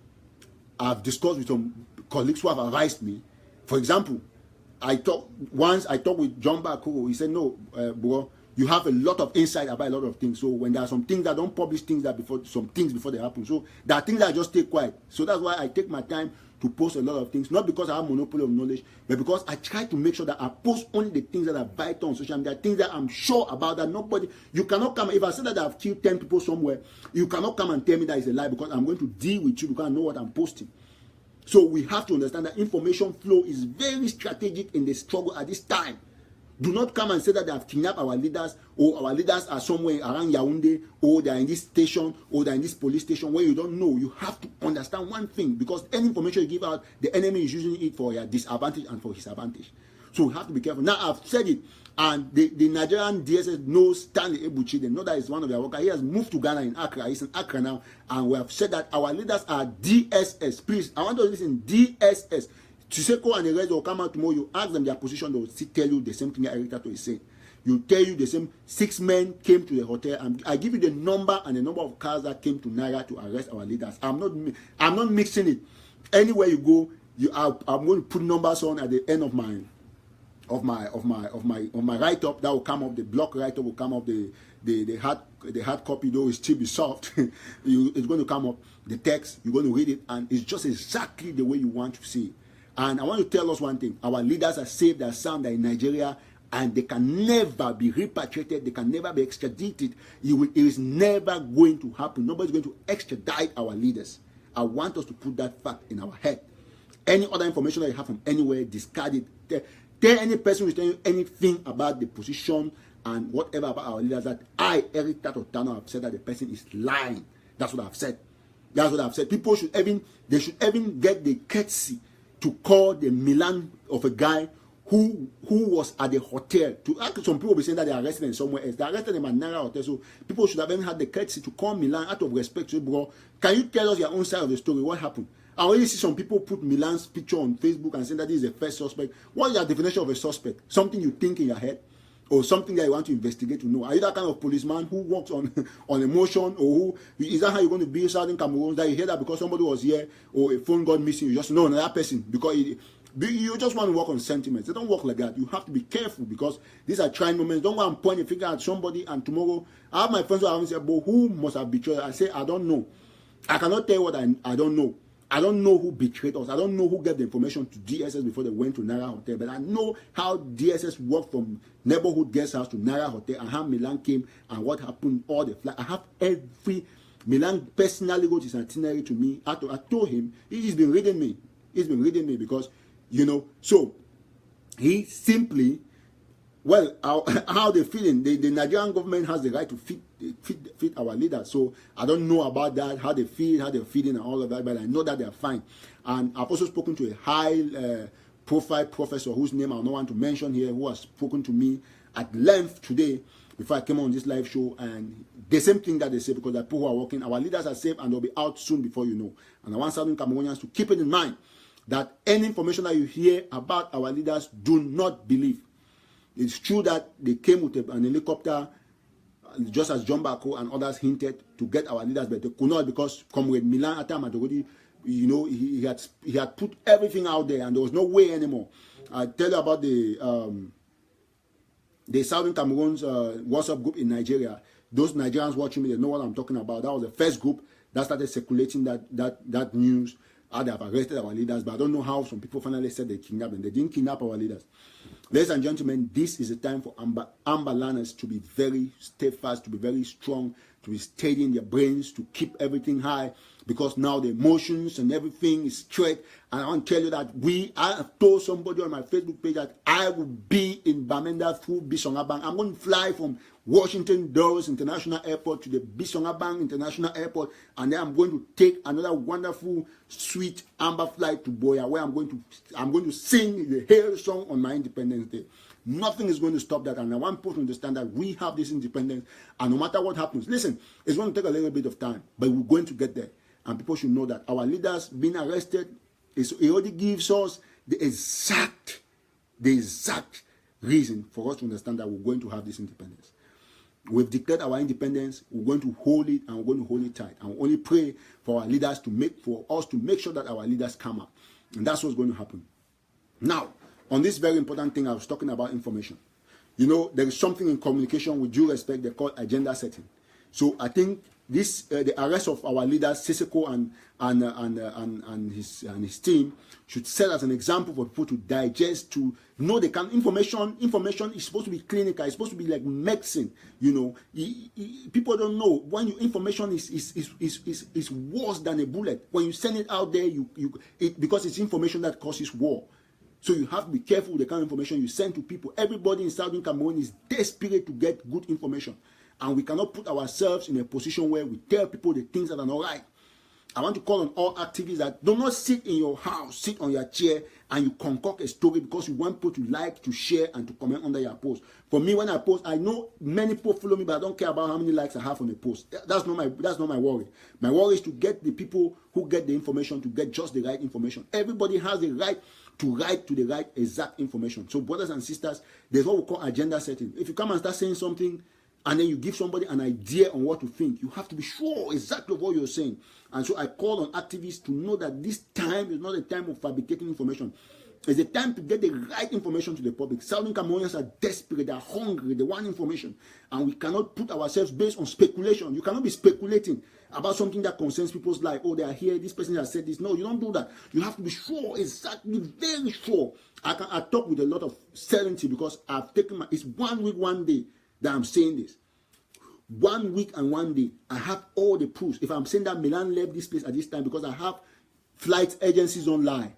S1: I've discussed with some colleagues who have advised me. For example, I talked with John Bakuro. He said, no, bro, you have a lot of insight about a lot of things. So when there are some things that don't publish things that before they happen. So there are things that I just stay quiet. So that's why I take my time to post a lot of things, not because I have monopoly of knowledge, but because I try to make sure that I post only the things that are vital on social media, things that I'm sure about, that nobody, you cannot come, if I say that I've killed 10 people somewhere, you cannot come and tell me that it's a lie, because I'm going to deal with you because I know what I'm posting. So we have to understand that information flow is very strategic in the struggle at this time. Do not come and say that they have kidnapped our leaders, or our leaders are somewhere around Yaoundé, or they are in this station, or they are in this police station, where you don't know. You have to understand one thing, because any information you give out, the enemy is using it for your disadvantage and for his advantage. So we have to be careful. Now, I've said it, and the Nigerian DSS knows Stanley Ebuchi. They know that he's one of their workers. He has moved to Ghana in Accra. He's in Accra now, and we have said that our leaders are DSS. Please, I want to listen, DSS. Chiseko and the rest will come out tomorrow. You ask them their position, they will still tell you the same thing that Eric Tato is saying. You tell you the same. 6 men came to the hotel, and I give you the number and the number of cars that came to Naira to arrest our leaders. I'm not mixing it. Anywhere you go, I'm going to put numbers on at the end of my write up. That will come up. The block write up will come up. The hard copy, though, will still be soft. It's going to come up. The text, you're going to read it, and it's just exactly the way you want to see it. And I want to tell us one thing. Our leaders are safe, they are sound, they're in Nigeria, and they can never be repatriated, they can never be extradited. It is never going to happen. Nobody's going to extradite our leaders. I want us to put that fact in our head. Any other information that you have from anywhere, discard it. Tell any person who's telling you anything about the position and whatever about our leaders that I, Eric Tato Tano, have said that the person is lying. That's what I've said. That's what I've said. People should even get the courtesy to call the Milan of a guy who was at the hotel. Some people will be saying that they arrested him somewhere else. They arrested him at Naira Hotel. So people should have even had the courtesy to call Milan out of respect. So, bro, can you tell us your own side of the story? What happened? I already see some people put Milan's picture on Facebook and saying that this is the first suspect. What is your definition of a suspect? Something you think in your head? Or something that you want to investigate to know? Are you that kind of policeman who works on emotion, or is that how you're going to be Southern Cameroon? That you hear that because somebody was here or a phone got missing, you just know another person because you just want to work on sentiments. They don't work like that. You have to be careful because these are trying moments. Don't go and point a finger at somebody and tomorrow I have my friends who haven't said, but who must have betrayed? I say I don't know. I cannot tell you what I don't know. I don't know who betrayed us. I don't know who gave the information to DSS before they went to Naira Hotel. But I know how DSS worked from neighborhood guest house to Naira Hotel and how Milan came and what happened, all the flight. I have every... Milan personally wrote his itinerary to me. I told him, he's been reading me. He's been reading me because, so he simply... Well, how they feeling? The Nigerian government has the right to fit our leaders. So I don't know about that, how they feel, how they're feeling, and all of that. But I know that they're fine. And I've also spoken to a high-profile professor whose name I don't want to mention here, who has spoken to me at length today before I came on this live show. And the same thing that they say, because the people who are working, our leaders are safe and they'll be out soon before you know. And I want Southern Cameroonians to keep it in mind that any information that you hear about our leaders, do not believe. It's true that they came with an helicopter, just as John Bako and others hinted, to get our leaders, but they could not because Comrade Milan Atam had already, he had put everything out there and there was no way anymore. I tell you about the Southern Cameroon's WhatsApp group in Nigeria. Those Nigerians watching me, they know what I'm talking about. That was the first group that started circulating that news. How they have arrested our leaders, but I don't know how some people finally said they kidnapped them. They didn't kidnap our leaders. Ladies and gentlemen, this is a time for Amber learners to be very steadfast, to be very strong, to be steady in their brains, to keep everything high, because now the emotions and everything is straight. And I want to tell you that I have told somebody on my Facebook page that I will be in Bamenda through Bisongabang. I'm going to fly from Washington Dulles International Airport to the Bisongabang International Airport, and then I'm going to take another wonderful, sweet Amber flight to Boya, where I'm going to sing the Hail song on my Independence Day. Nothing is going to stop that, and I want people to understand that we have this independence, and no matter what happens, listen, it's going to take a little bit of time, but we're going to get there, and people should know that our leaders being arrested, it already gives us the exact reason for us to understand that we're going to have this independence. We've declared our independence. We're going to hold it, and we're going to hold it tight. And we only pray for our leaders for us to make sure that our leaders come up, and that's what's going to happen. Now, on this very important thing, I was talking about information. There is something in communication, with due respect, they call agenda setting. So I think the arrest of our leaders Siseko and his team should serve as an example for people to digest, to know the kind of information. Information is supposed to be clinical. It's supposed to be like medicine. You know, people don't know when information is worse than a bullet. When you send it out there, because it's information that causes war. So you have to be careful with the kind of information you send to people. Everybody in Southern Cameroon is desperate to get good information. And we cannot put ourselves in a position where we tell people the things that are not right. I want to call on all activists that do not sit in your house, sit on your chair, and you concoct a story because you want people to like, to share, and to comment under your post. For me, when I post, I know many people follow me, but I don't care about how many likes I have on a post. That's not my worry. My worry is to get the people who get the information to get just the right information. Everybody has the right to write to the right exact information. So brothers and sisters, there's what we call agenda setting. If you come and start saying something, and then you give somebody an idea on what to think, you have to be sure exactly what you're saying. And so I call on activists to know that this time is not a time of fabricating information. It's a time to get the right information to the public. Southern Cameroonians are desperate, they are hungry, they want information. And we cannot put ourselves based on speculation. You cannot be speculating about something that concerns people's life. Oh, they are here, this person has said this. No, you don't do that. You have to be sure, exactly, very sure. I talk with a lot of certainty because I've taken it's 1 week, 1 day that I'm saying this. 1 week and 1 day, I have all the proofs. If I'm saying that Milan left this place at this time because I have flight agencies online.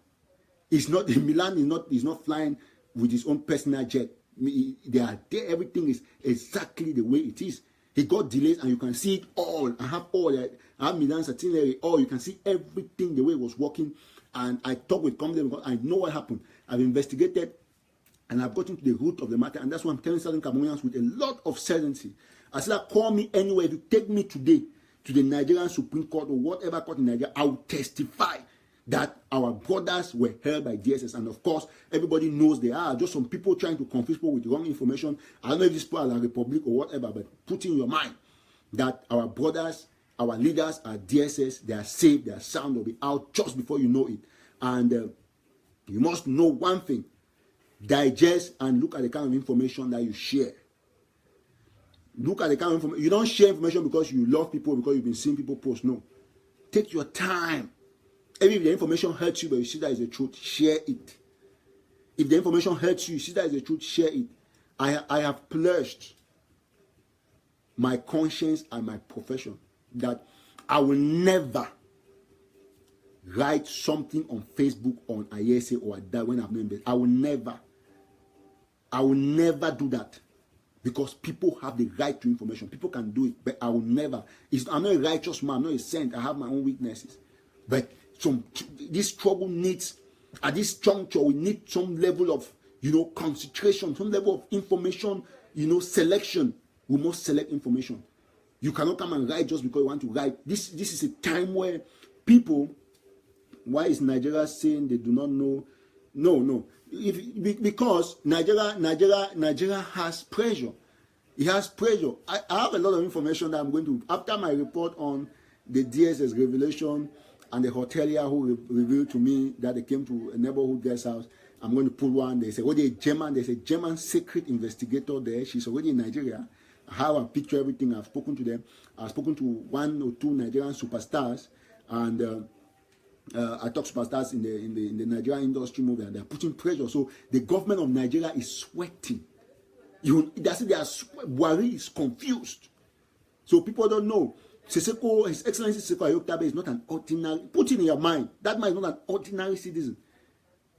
S1: It's not Milan is not flying with his own personal jet. They are there. Everything is exactly the way it is. He got delays, and you can see it all. I have all that. I have Milan's itinerary. All you can see everything the way it was working. And I talk with confidence because I know what happened. I've investigated. And I've gotten to the root of the matter, and that's why I'm telling Southern Cameroonians with a lot of certainty. I said, call me anywhere. If you take me today to the Nigerian Supreme Court or whatever court in Nigeria, I will testify that our brothers were held by DSS. And of course, everybody knows they are just some people trying to confuse people with wrong information. I don't know if this people are a republic or whatever, but put in your mind that our brothers, our leaders are DSS. They are safe, they are sound, they'll be out just before you know it. And you must know one thing. Digest and look at the kind of information that you share. Look at the kind of information. You don't share information because you love people, because you've been seeing people post. No. Take your time. Even if the information hurts you, but you see that is the truth, share it. If the information hurts you, you see that is the truth, share it. I have pledged my conscience and my profession that I will never write something on Facebook on Ayese or that when I've named it. I will never do that because people have the right to information. People can do it, but I will never. I'm not a righteous man. I'm not a saint. I have my own weaknesses. But this struggle needs, at this juncture, we need some level of, concentration, some level of information, selection. We must select information. You cannot come and write just because you want to write. This is a time where people, why is Nigeria saying they do not know? No. Because Nigeria has pressure. It has pressure. I have a lot of information that I'm going to, after my report on the DSS revelation and the hotelier who revealed to me that they came to a neighborhood guest house, I'm going to pull one. They say, there's a German secret investigator there. She's already in Nigeria. I have a picture, everything. I've spoken to them. I've spoken to 1 or 2 Nigerian superstars, and I talk superstars in the Nigerian industry movement. They're putting pressure. So the government of Nigeria is sweating. Buhari is confused. So people don't know. Siseko, His Excellency Siseko Ayoktabe is not an ordinary. Put it in your mind. That man is not an ordinary citizen.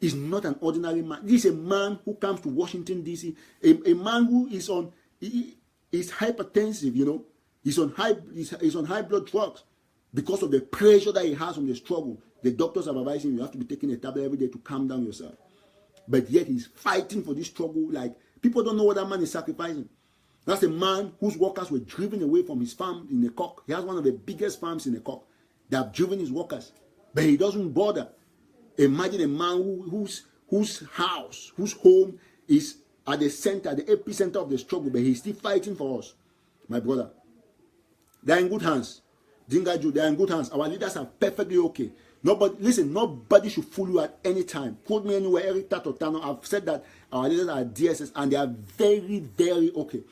S1: He's not an ordinary man. This is a man who comes to Washington D.C. A man who is on. He's hypertensive. He's on high blood drugs because of the pressure that he has on the struggle. The doctors are advising you have to be taking a tablet every day to calm down yourself. But yet he's fighting for this struggle. Like, people don't know what that man is sacrificing. That's a man whose workers were driven away from his farm in Ekok. He has one of the biggest farms in Ekok. They have driven his workers. But he doesn't bother. Imagine a man whose house, whose home is at the center, the epicenter of the struggle, but he's still fighting for us. My brother. They're in good hands. Dingaju, they're in good hands. Our leaders are perfectly okay. Nobody should fool you at any time. Quote me anywhere, Eric Tatotano. I've said that our leaders are DSS and they are very, very okay.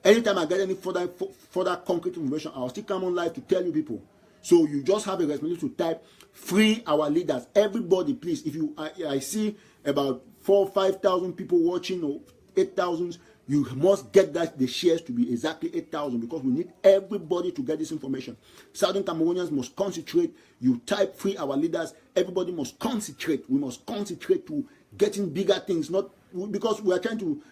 S1: Anytime I get any further concrete information, I'll still come on live to tell you people. So you just have a responsibility to type free our leaders. Everybody, please. If you, I see about 4,000 or 5,000 people watching, or 8,000. You must get that the shares to be exactly 8,000, because we need everybody to get this information. Southern Cameroonians must concentrate. You type free our leaders. Everybody must concentrate. We must concentrate to getting bigger things. Not because we're trying to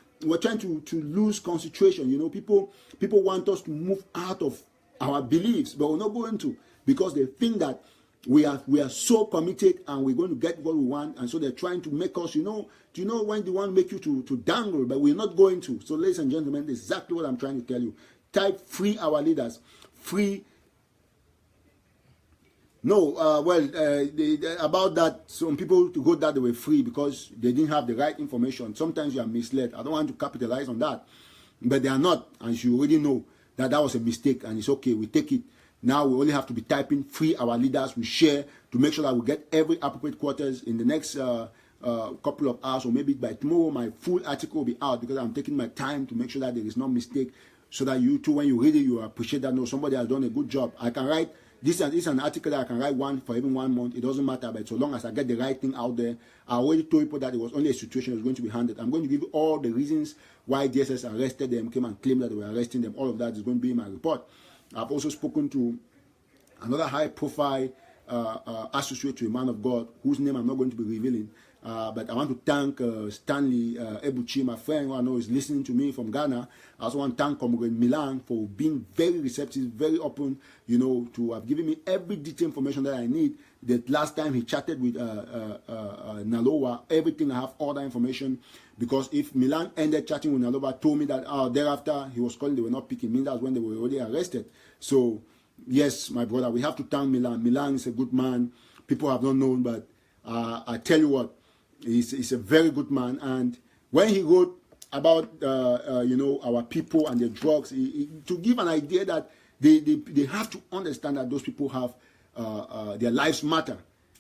S1: lose concentration. You know, people want us to move out of our beliefs, but we're not going to, because they think that we are so committed and we're going to get what we want, and so they're trying to make us, when they want to make you to dangle, but we're not going to. So, ladies and gentlemen, this is exactly what I'm trying to tell you. Type free our leaders. Free. No, about that, some people to go that they were free because they didn't have the right information. Sometimes you are misled. I don't want to capitalize on that, but they are not, and you already know that was a mistake, and it's okay. We take it. Now we only have to be typing free our leaders. We share to make sure that we get every appropriate quarters in the next couple of hours, or maybe by tomorrow my full article will be out, because I'm taking my time to make sure that there is no mistake, so that you too, when you read it, you appreciate that, no, somebody has done a good job. I can write this is an article that I can write one for even 1 month. It doesn't matter, but so long as I get the right thing out there. I already told people that it was only a situation that was going to be handled. I'm going to give you all the reasons why DSS arrested them, came and claimed that they were arresting them. All of that is going to be in my report. I've also spoken to another high-profile associate to a man of God, whose name I'm not going to be revealing. But I want to thank Stanley Ebuchi, my friend, who I know is listening to me from Ghana. I also want to thank Comrade Milan for being very receptive, very open, to have given me every detailed information that I need. The last time he chatted with Nalowa, everything, I have all that information. Because if Milan ended chatting with Nalowa, told me that thereafter he was calling, they were not picking me, that's when they were already arrested. So, yes, my brother, we have to thank Milan. Milan is a good man. People have not known, but I tell you what, he's a very good man. And when he wrote about our people and their drugs, to give an idea that they have to understand that those people have their lives matter,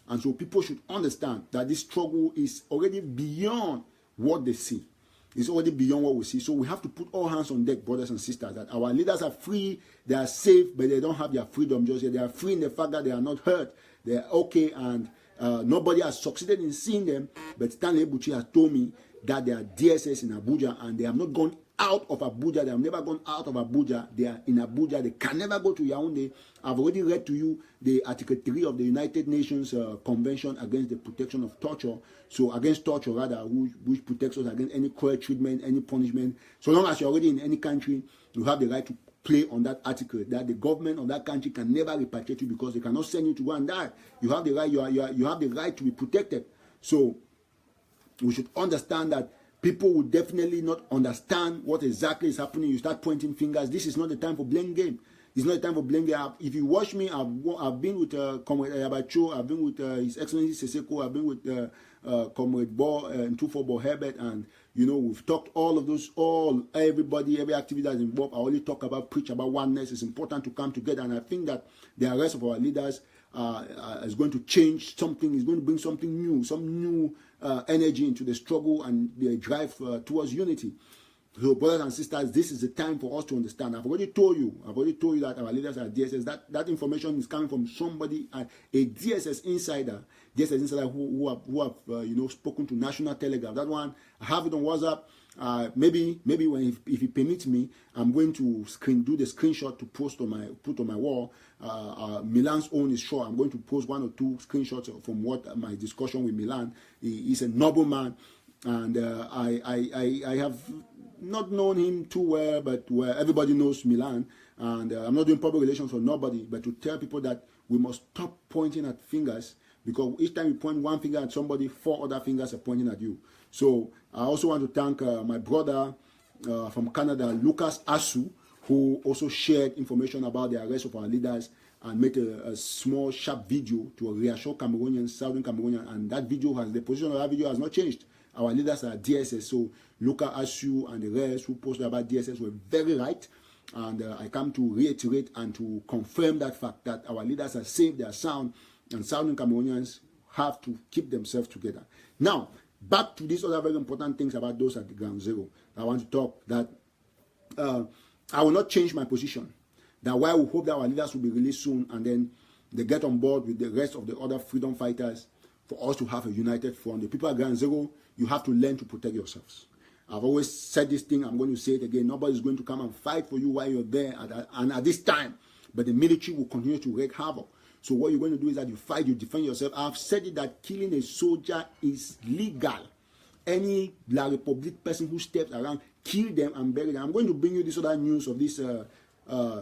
S1: and so people should understand that this struggle is already beyond what they see. It's already beyond what we see. So we have to put all hands on deck, brothers and sisters, that our leaders are free, they are safe, but they don't have their freedom just yet. They are free in the fact that they are not hurt. They are okay, and nobody has succeeded in seeing them. But Stanley Ebuchi has told me that they are DSS in Abuja, and they have not gone out of Abuja. They have never gone out of Abuja. They are in Abuja. They can never go to Yaoundé. I've already read to you the Article 3 of the United Nations Convention against the protection of torture. So against torture, rather, which protects us against any cruel treatment, any punishment. So long as you're already in any country, you have the right to play on that article, that the government of that country can never repatriate you, because they cannot send you to go and die. You have the right. You have the right to be protected. So we should understand that. People will definitely not understand what exactly is happening. You start pointing fingers. This is not the time for blame game. It's not the time for blame game. If you watch me, I've been with Comrade Ayabacho, I've been with His Excellency Seseko, I've been with Comrade Bo and Tufo Herbert, and we've talked all of those, everybody, every activity that's involved. I only talk about, preach about oneness. It's important to come together, and I think that the arrest of our leaders is going to change something. It's going to bring something new, some new energy into the struggle and the drive towards unity. So, brothers and sisters, this is the time for us to understand. I've already told you that our leaders are DSS. That information is coming from somebody, a DSS insider who have spoken to National Telegraph. That one, I have it on WhatsApp. Maybe if he permits me, I'm going to do the screenshot to put on my wall. Milan's own is short. I'm going to post 1 or 2 screenshots from what my discussion with Milan. He's a noble man, and I have not known him too well, but everybody knows Milan, and I'm not doing public relations for nobody, but to tell people that we must stop pointing at fingers, because each time you point one finger at somebody, 4 other fingers are pointing at you. So I also want to thank my brother from Canada, Lucas Asu, who also shared information about the arrest of our leaders and made a small, sharp video to reassure Cameroonians, Southern Cameroonians, and that video the position of that video has not changed. Our leaders are DSS, so Lucas Asu and the rest who posted about DSS were very right, and I come to reiterate and to confirm that fact, that our leaders are safe, they are sound, and Southern Cameroonians have to keep themselves together. Now, back to these other very important things about those at the ground zero. I want to talk that I will not change my position. That why we hope that our leaders will be released soon, and then they get on board with the rest of the other freedom fighters for us to have a united front. The people at Ground Zero, you have to learn to protect yourselves. I've always said this thing, I'm going to say it again. Nobody's going to come and fight for you while you're there and at this time. But the military will continue to wreak havoc. So what you're going to do is that you fight, you defend yourself. I've said it that killing a soldier is legal. Any La Republique person who steps around, kill them and bury them. I'm going to bring you this other news of this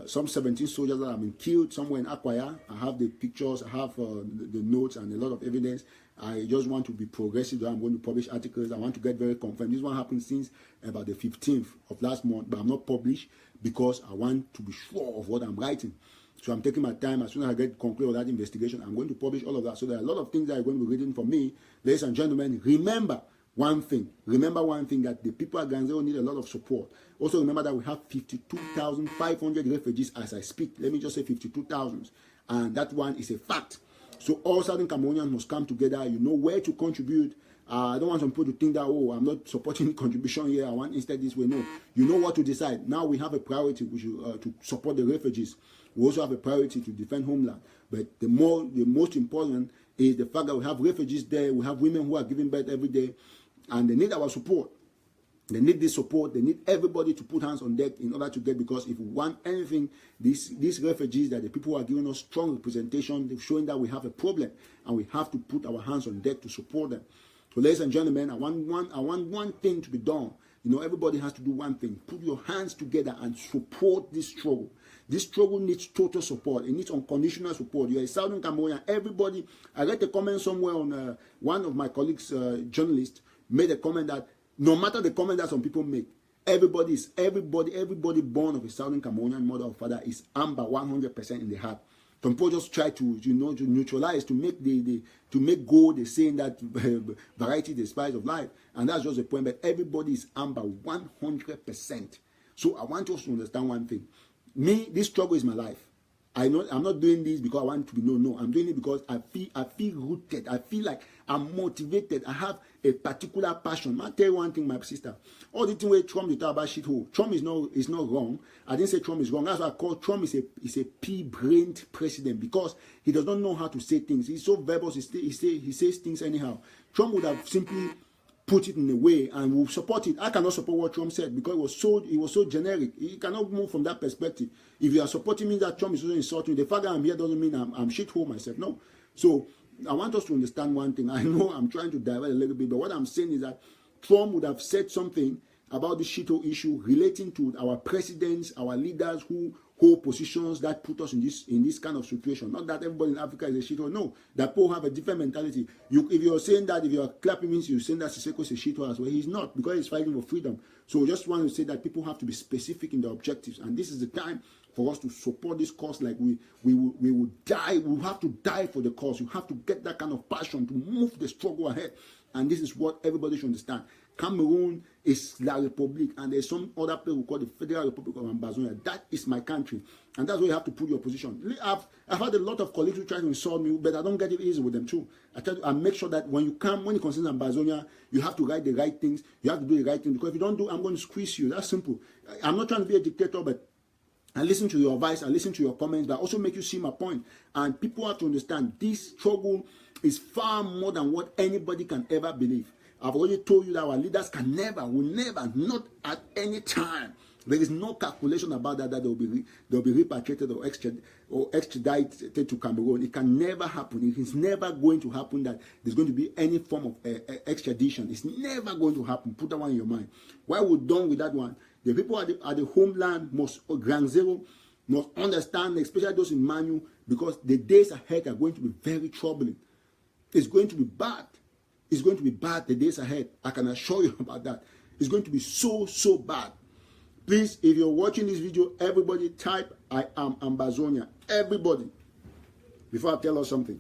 S1: some 17 soldiers that have been killed somewhere in Akwaya. I have the pictures, I have the notes and a lot of evidence. I just want to be progressive. I'm going to publish articles. I want to get very confirmed. This one happened since about the 15th of last month, but I'm not published because I want to be sure of what I'm writing. So I'm taking my time. As soon as I get conclude with that investigation, I'm going to publish all of that. So there are a lot of things that are going to be written for me. Ladies and gentlemen, remember one thing. Remember one thing, that the people at Ground Zero need a lot of support. Also remember that we have 52,500 refugees as I speak. Let me just say 52,000. And that one is a fact. So all Southern Cameroonians must come together. You know where to contribute. I don't want some people to think that, oh, I'm not supporting contribution here. I want instead this way. No. You know what to decide. Now we have a priority which to support the refugees. We also have a priority to defend homeland. But the most important is the fact that we have refugees there. We have women who are giving birth every day. And they need our support. They need this support. They need everybody to put hands on deck in order to get, because if we want anything, these refugees, that the people who are giving us strong representation, they're showing that we have a problem, and we have to put our hands on deck to support them. So ladies and gentlemen, I want one thing to be done. You know, everybody has to do one thing. Put your hands together and support this struggle. This struggle needs total support. It needs unconditional support. You're a Southern Cameroonian. Everybody, I read a comment somewhere on one of my colleagues, journalist, made a comment that no matter the comment that some people make, everybody born of a Southern Cameroonian mother or father is amber 100% in the heart. Some people just try to, to neutralize, to make gold the saying that variety is the spice of life, and that's just the point. But everybody is amber 100%. So I want us to understand one thing. Me, this struggle is my life. I'm not doing this because I want to be known. No, I'm doing it because I feel rooted. I feel like I'm motivated. I have a particular passion. I'll tell you one thing, my sister. All the thing where Trump is talking about shithole. Trump is not wrong. I didn't say Trump is wrong. That's why I call Trump is a pea-brained president, because he does not know how to say things. He's so verbose. He says things anyhow. Trump would have simply put it in a way and will support it. I cannot support what Trump said because it was so generic. You cannot move from that perspective. If you are supporting me that Trump is also insulting, the fact that I'm here doesn't mean I'm shithole myself. No. So I want us to understand one thing. I know I'm trying to divert a little bit, but what I'm saying is that Trump would have said something about the shithole issue relating to our presidents, our leaders who hold positions that put us in this kind of situation. Not that everybody in Africa is a shithole. No, that people have a different mentality. If you're saying that, if you're clapping, means you're saying that Siseko is a shithole as well. He's not, because he's fighting for freedom. So we just want to say that people have to be specific in their objectives, and this is the time for us to support this cause. Like we will die. We have to die for the cause. You have to get that kind of passion to move the struggle ahead, and this is what everybody should understand. Cameroon is La Republique, and there's some other place we call the Federal Republic of Ambazonia. That is my country, and that's where you have to put your position. I've had a lot of colleagues who try to insult me, but I don't get it easy with them too. I make sure that when it concerns Ambazonia, you have to write the right things. You have to do the right thing, because if you don't do, I'm going to squeeze you. That's simple. I'm not trying to be a dictator, but I listen to your advice, I listen to your comments, but I also make you see my point. And people have to understand this struggle is far more than what anybody can ever believe. I've already told you that our leaders will never, not at any time. There is no calculation about that they'll be repatriated or extradited to Cameroon. It can never happen. It is never going to happen that there's going to be any form of extradition. It's never going to happen. Put that one in your mind. While we're done with that one, the people at the homeland Ground Zero must understand, especially those in Manu, because the days ahead are going to be very troubling. It's going to be bad. It's going to be bad the days ahead. I can assure you about that. It's going to be so bad. Please, if you're watching this video, everybody type I am Ambazonia. Everybody. Before I tell us something.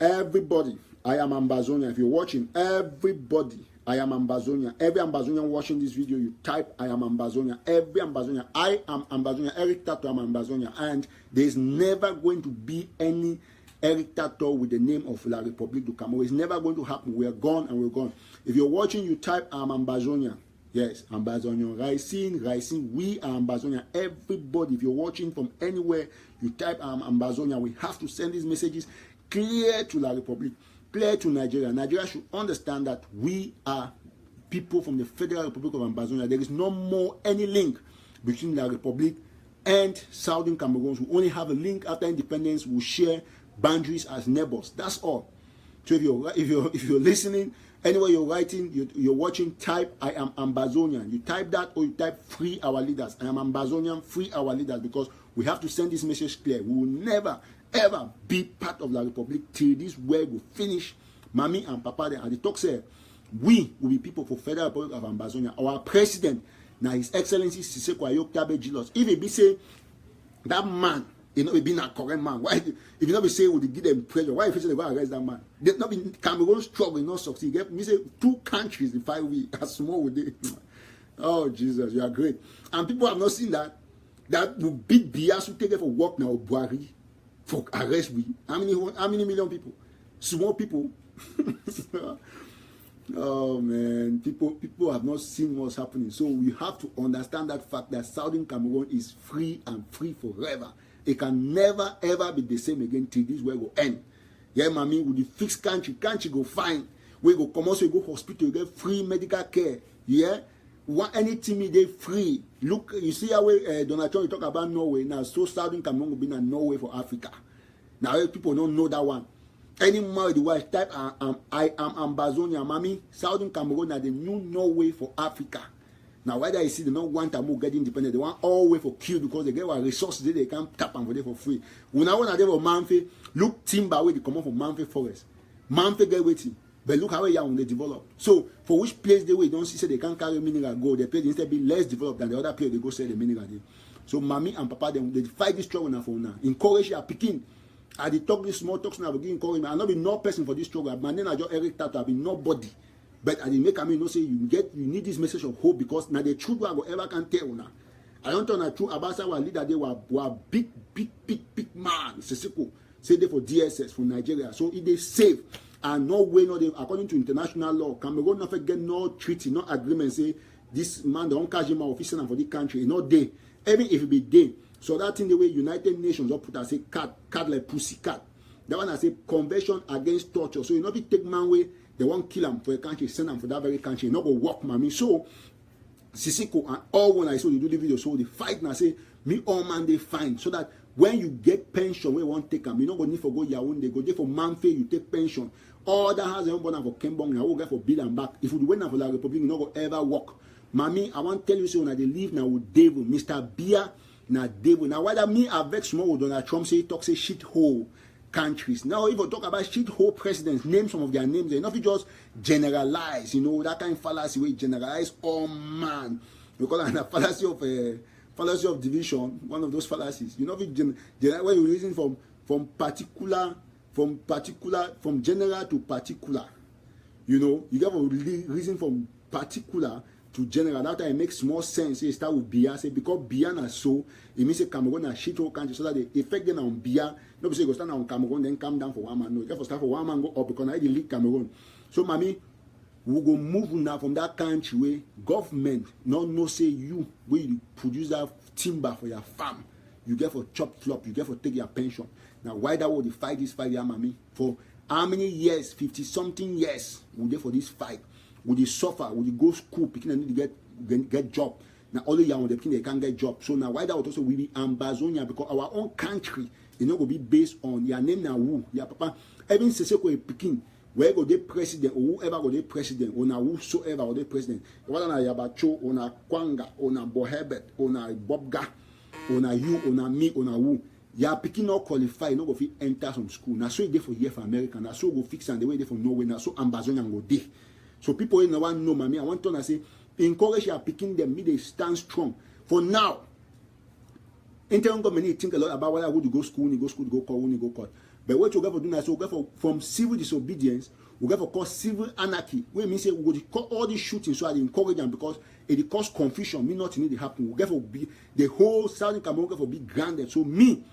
S1: Everybody, I am Ambazonia. If you're watching, everybody, I am Ambazonia. Every Ambazonian watching this video, you type I am Ambazonia. Every Ambazonia, I am Ambazonia. Eric Tato, I'm Ambazonia. And there's never going to be any Eric Tato with the name of La Republique du Cameroon. It's never going to happen. We are gone and we're gone. If you're watching, you type I'm Ambazonia. Yes, Ambazonian rising. We are Ambazonian. Everybody, if you're watching from anywhere, you type Ambazonian. We have to send these messages clear to La Republic, clear to Nigeria. Nigeria should understand that we are people from the Federal Republic of Ambazonia. There is no more any link between La Republic and Southern Cameroon. We only have a link after independence. We share boundaries as neighbors. That's all. So if you're listening, anywhere you're writing, you're watching, type I am Ambazonian. You type that, or you type free our leaders. I am Ambazonian, free our leaders, because we have to send this message clear. We will never ever be part of La Republic till this war will finish. Mommy and Papa there, and the talk say we will be people for Federal Republic of Ambazonia. Our president, now His Excellency Siseko Ayok Tabe Jilos. If he be say that man, he not be a correct man. Why? If you not be say would give them pressure, why if you say they go arrest that man? They not be Cameroon struggle, not succeed. Me say 2 countries in 5 weeks. As small with it. Oh Jesus, you are great. And people have not seen that. That will beat Bias who take it for work now, Buhari, for arrest we. How many million people? Small people. Oh man, people have not seen what's happening. So we have to understand that fact that Southern Cameroon is free and free forever. It can never ever be the same again till this war will end. Yeah, mommy, with the fixed country go fine. We go come also go hospital, get free medical care. Yeah, anything they free. Look, you see how Donald Trump talk about Norway now. So Southern Cameroon will be in Norway for Africa. Now people don't know that one. Any more the wife type I am Ambazonia, mommy. Southern Cameroon are the new Norway for Africa. Now whether you see they don't want to move get independent, they want all way for kill because they get what resources they can tap and for them for free. When I want to for Manfe, look timber where they come out from Manfe forest. Manfe get waiting. But look how young they develop. So for which place they will don't see say they can't carry mineral go, the place instead be less developed than the other place they go sell the mineral there. So mommy and papa they fight this struggle now for now. Encourage your picking. I did talk this small talks now, but encouragement. I'm not be no person for this struggle. My name I just Eric Tato, I've been nobody. But I did make me know say you need this message of hope because now the truth I go ever can tell now. I don't know the truth about our leader they were big man. Siseko say they for DSS for Nigeria. So if they safe and no way no they according to international law, Cameroon not get no treaty, no agreement say this man don't catch him officer for the country. Not day. Even if it be day. So that in the way United Nations up put as a cat like pussy cat. That one I say convention against torture. So you know if you take man way, they won't kill him for a country, send him for that very country. You not go work, mommy. So Siseko and all when I saw they do the video, so they fight and I say me all man they find so that when you get pension, we won't take them. You not go need for go Yaoundé, go there for Manfe, you take pension. All that has a born for Kembong, you will get for bill and back. If you win for the Republic, you not go ever work. Mommy, I want to tell you so when they leave now with devil, Mr. Bia. Now devil. Now whether me I vex more with Donald Trump say talk say shit hole countries. Now if you talk about shit hole presidents, name some of their names. They not just generalize, you know, that kind of fallacy where generalize all man. We call it a fallacy of division, one of those fallacies. You know, when you reason from general to particular. You know, you got a reason from particular to general. That time it makes more sense. Say start with Bia. Say because Bia na so, it means say Cameroon na shit whole country. So that the effect then on Bia. No be say go stand on Cameroon then come down for one man. No, you got to start for one man go up because I dey lead Cameroon. So mommy, we go move now from that country where government no say you where you produce that timber for your farm. You get for chop flop. You get for take your pension. Now why that would fight this 5 year mommy for how many years? 50 something years. We there for this fight. Would they suffer? Would they go school? Picking and need to get job. Now all the young they can't get job. So now why that would also we be Ambazonia because our own country is not gonna be based on your name now who your papa. Even Siseko a picking where go the president or whoever go the president or now whosoever go the president. Whether na Yabacho or na Kwanga or na Bohebet or na Bobga or na you or na me or na who. You are picking not qualify, not go fit enter some school. Now so they for here for America. Now so go fix and the way they for Norway. Now so Ambazonia go there. So people in the one know, mommy. I want to say, encourage you picking them, me they stand strong. For now, interim government think a lot about whether you go school, go court, go court. But what you go for doing so we go for from civil disobedience, we go for cause civil anarchy. We mean say we go all these shooting so I encourage them because it cause confusion. Me not need to happen. We go for be the whole Southern Cameroon go for be grounded. So me,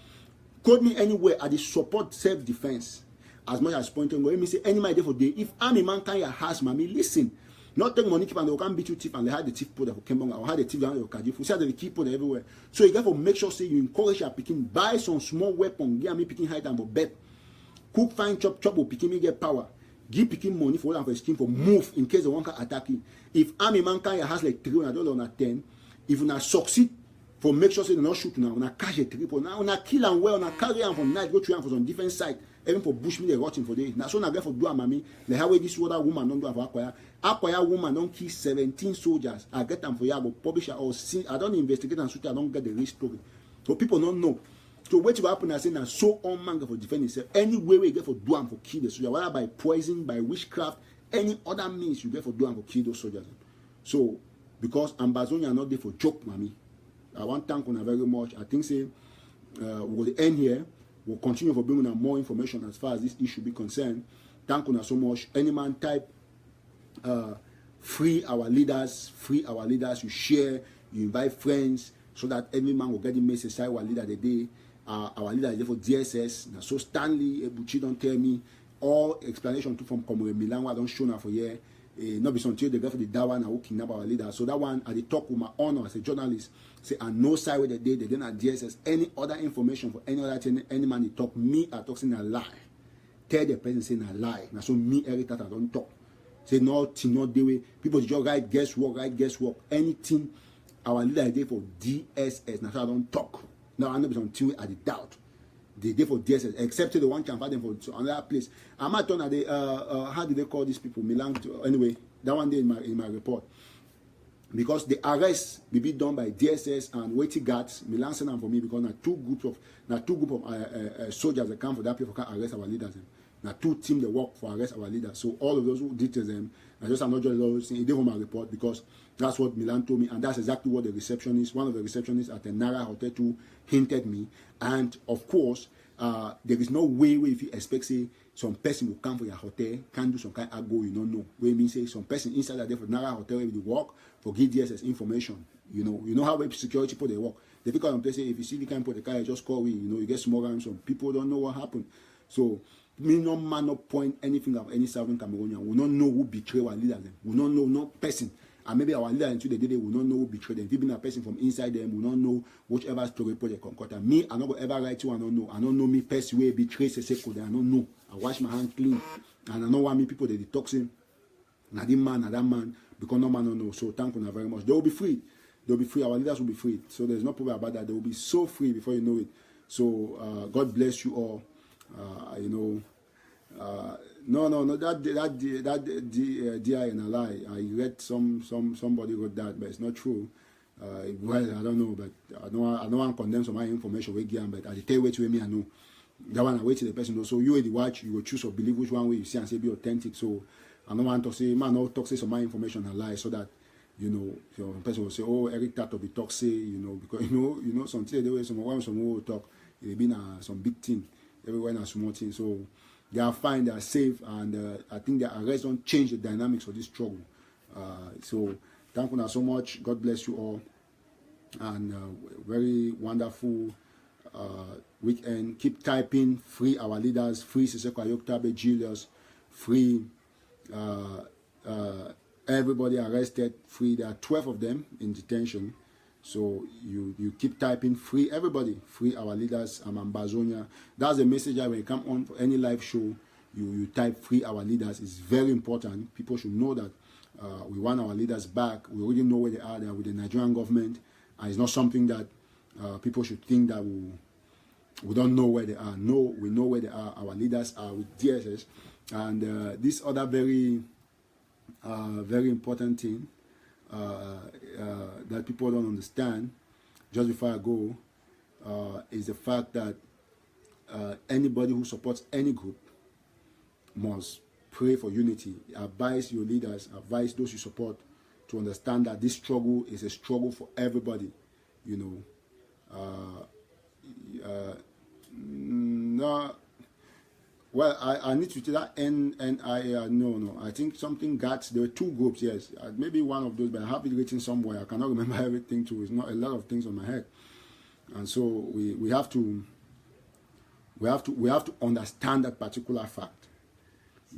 S1: call me anywhere I support self-defense. As much as pointing, let me say any my day for day. If I'm a man can your house, mommy, listen. Not take money keep and they can't beat you thief and they had the thief put there for Kembong or had the thief down your Kajifu. See how they keep put everywhere. So you therefore make sure say you encourage your picking, buy some small weapon, get me picking height and for bet. Cook fine chop or picking me get power. Give picking money for for skin for move in case the one can attack you. If army man can has like $300 on a 10, if you not succeed for make sure say they not shoot now, when I catch a triple now, when I kill and well, when I carry them from night, go to them for some different side. Even for bush me they rotting for days. Now so now get for do a mommy. The highway this other woman don't do for acquire. Acquire woman don't kill 17 soldiers. I get them for ya go publish or see. I don't investigate and shoot. I don't get the real story. So people don't know. So what will happen? I say now so on man for defend himself. Any way we get for do and for kill the soldier, whether by poison, by witchcraft, any other means you get for do and for kill those soldiers. So because Ambazonia are not there for joke, mommy. I want to thank you very much. I think say we will end here. We'll continue for bringing more information as far as this issue be concerned. Thank you so much. Any man type free our leaders, you share, you invite friends so that every man will get the message our leader the day. Our leader is there for DSS. Now, so Stanley Ebuchi don't tell me all explanation too from Comrade Milan I don't show now for here. Not be until they go for the that one who kidnap our leader. So that one at the talk with my honor as a journalist. Say and no side where they didn't have DSS. Any other information for any other thing, any man they talk me I talk saying a lie. Tell the person saying a lie. Now so me every time I don't talk. Say no the way people just write guesswork. Anything our leader is there for DSS. Now so I don't talk. Now I know until I the doubt. They there for DSS, except the one can find them for another place. I'm not done at the how do they call these people? Milan to, anyway, that one day in my report. Because the arrest will be done by DSS and waiting guards, Milan sent them for me because now two group of soldiers that come for that people can arrest our leaders. Now two teams that work for arrest our leaders. So all of those who did to them, I just am not just saying it did for my report because that's what Milan told me, and that's exactly what the receptionist, one of the receptionists at the Nara Hotel 2 hinted me. And of course, there is no way where if you expect say some person will come for your hotel, can do some kind of go, you don't know. Where mean say some person inside there for Nara Hotel where they work for give DSS information. You know how web security people they work. They pick up and say if you see the kind of the guy just call me, you get small and some people don't know what happened. So me no man no point anything of any Southern Cameroonian. We don't know who betrayed our leaders. We don't know no person. And maybe our leader until the day will not know who betrayed them. If even a person from inside them will not know whichever story project concord. And me, I not go ever write you, I don't know. I don't know me person way betray Seseko. I don't know. I wash my hand clean. And I know why me people they detoxing. Now that man, because no man don't know. So thank you very much. They will be free. They will be free. Our leaders will be free. So there's no problem about that. They will be so free before you know it. So God bless you all. No. That DI in a lie. I read somebody wrote that, but it's not true. Well, I don't know, but I don't want to condemn some of my information we give, but I tell you which way me I know. That one I wait till the person knows. So you the watch, you will choose or believe which one way you see and say be authentic. So I don't want to say man no talk say some of my information a lie so that your person will say, oh, Eric Tato be talk say, because something the way some will talk, it be some big thing everywhere na small thing. So they are fine, they are safe, and I think their arrest don't change the dynamics of this struggle. So thank you so much. God bless you all, and very wonderful weekend. Keep typing. Free our leaders. Free Seseko Ayoktabe Julius. Free everybody arrested. Free. There are 12 of them in detention. So you keep typing free everybody, free our leaders, Ambazonia. That's the message that when you come on for any live show, you type free our leaders. It's very important. People should know that we want our leaders back. We already know where they are. They are with the Nigerian government. And it's not something that people should think that we don't know where they are. No, we know where they are. Our leaders are with DSS. And this other very important thing that people don't understand, just before I go, is the fact that anybody who supports any group must pray for unity. Advise your leaders, advise those you support to understand that this struggle is a struggle for everybody. Well, I need to tell that no. I think something got, there were two groups, yes. Maybe one of those, but I have it written somewhere. I cannot remember everything too. It's not a lot of things on my head. And so we have to understand that particular fact.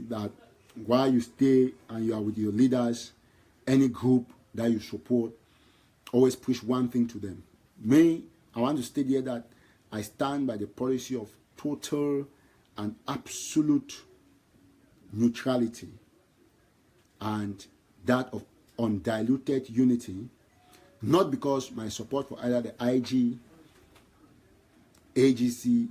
S1: That while you stay and you are with your leaders, any group that you support, always preach one thing to them. Me, I want to state here that I stand by the policy of total and absolute neutrality and that of undiluted unity, not because my support for either the IG, AGC,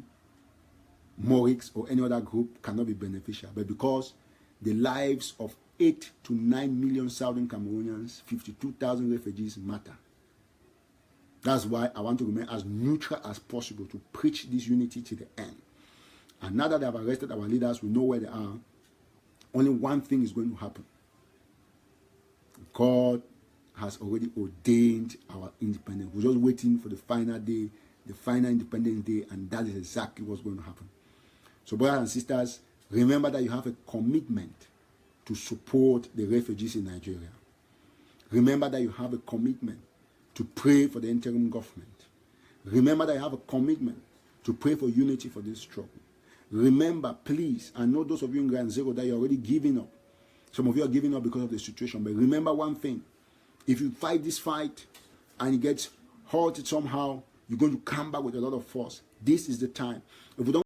S1: Morix, or any other group cannot be beneficial, but because the lives of 8 to 9 million Southern Cameroonians, 52,000 refugees matter. That's why I want to remain as neutral as possible to preach this unity to the end. And now that they have arrested our leaders, we know where they are. Only one thing is going to happen. God has already ordained our independence. We're just waiting for the final day, the final Independence Day, and that is exactly what's going to happen. So brothers and sisters, remember that you have a commitment to support the refugees in Nigeria. Remember that you have a commitment to pray for the interim government. Remember that you have a commitment to pray for unity for this struggle. Remember, please, I know those of you in Ground Zero that you're already giving up. Some of you are giving up because of the situation. But remember one thing. If you fight this fight and it gets halted somehow, you're going to come back with a lot of force. This is the time. If we don't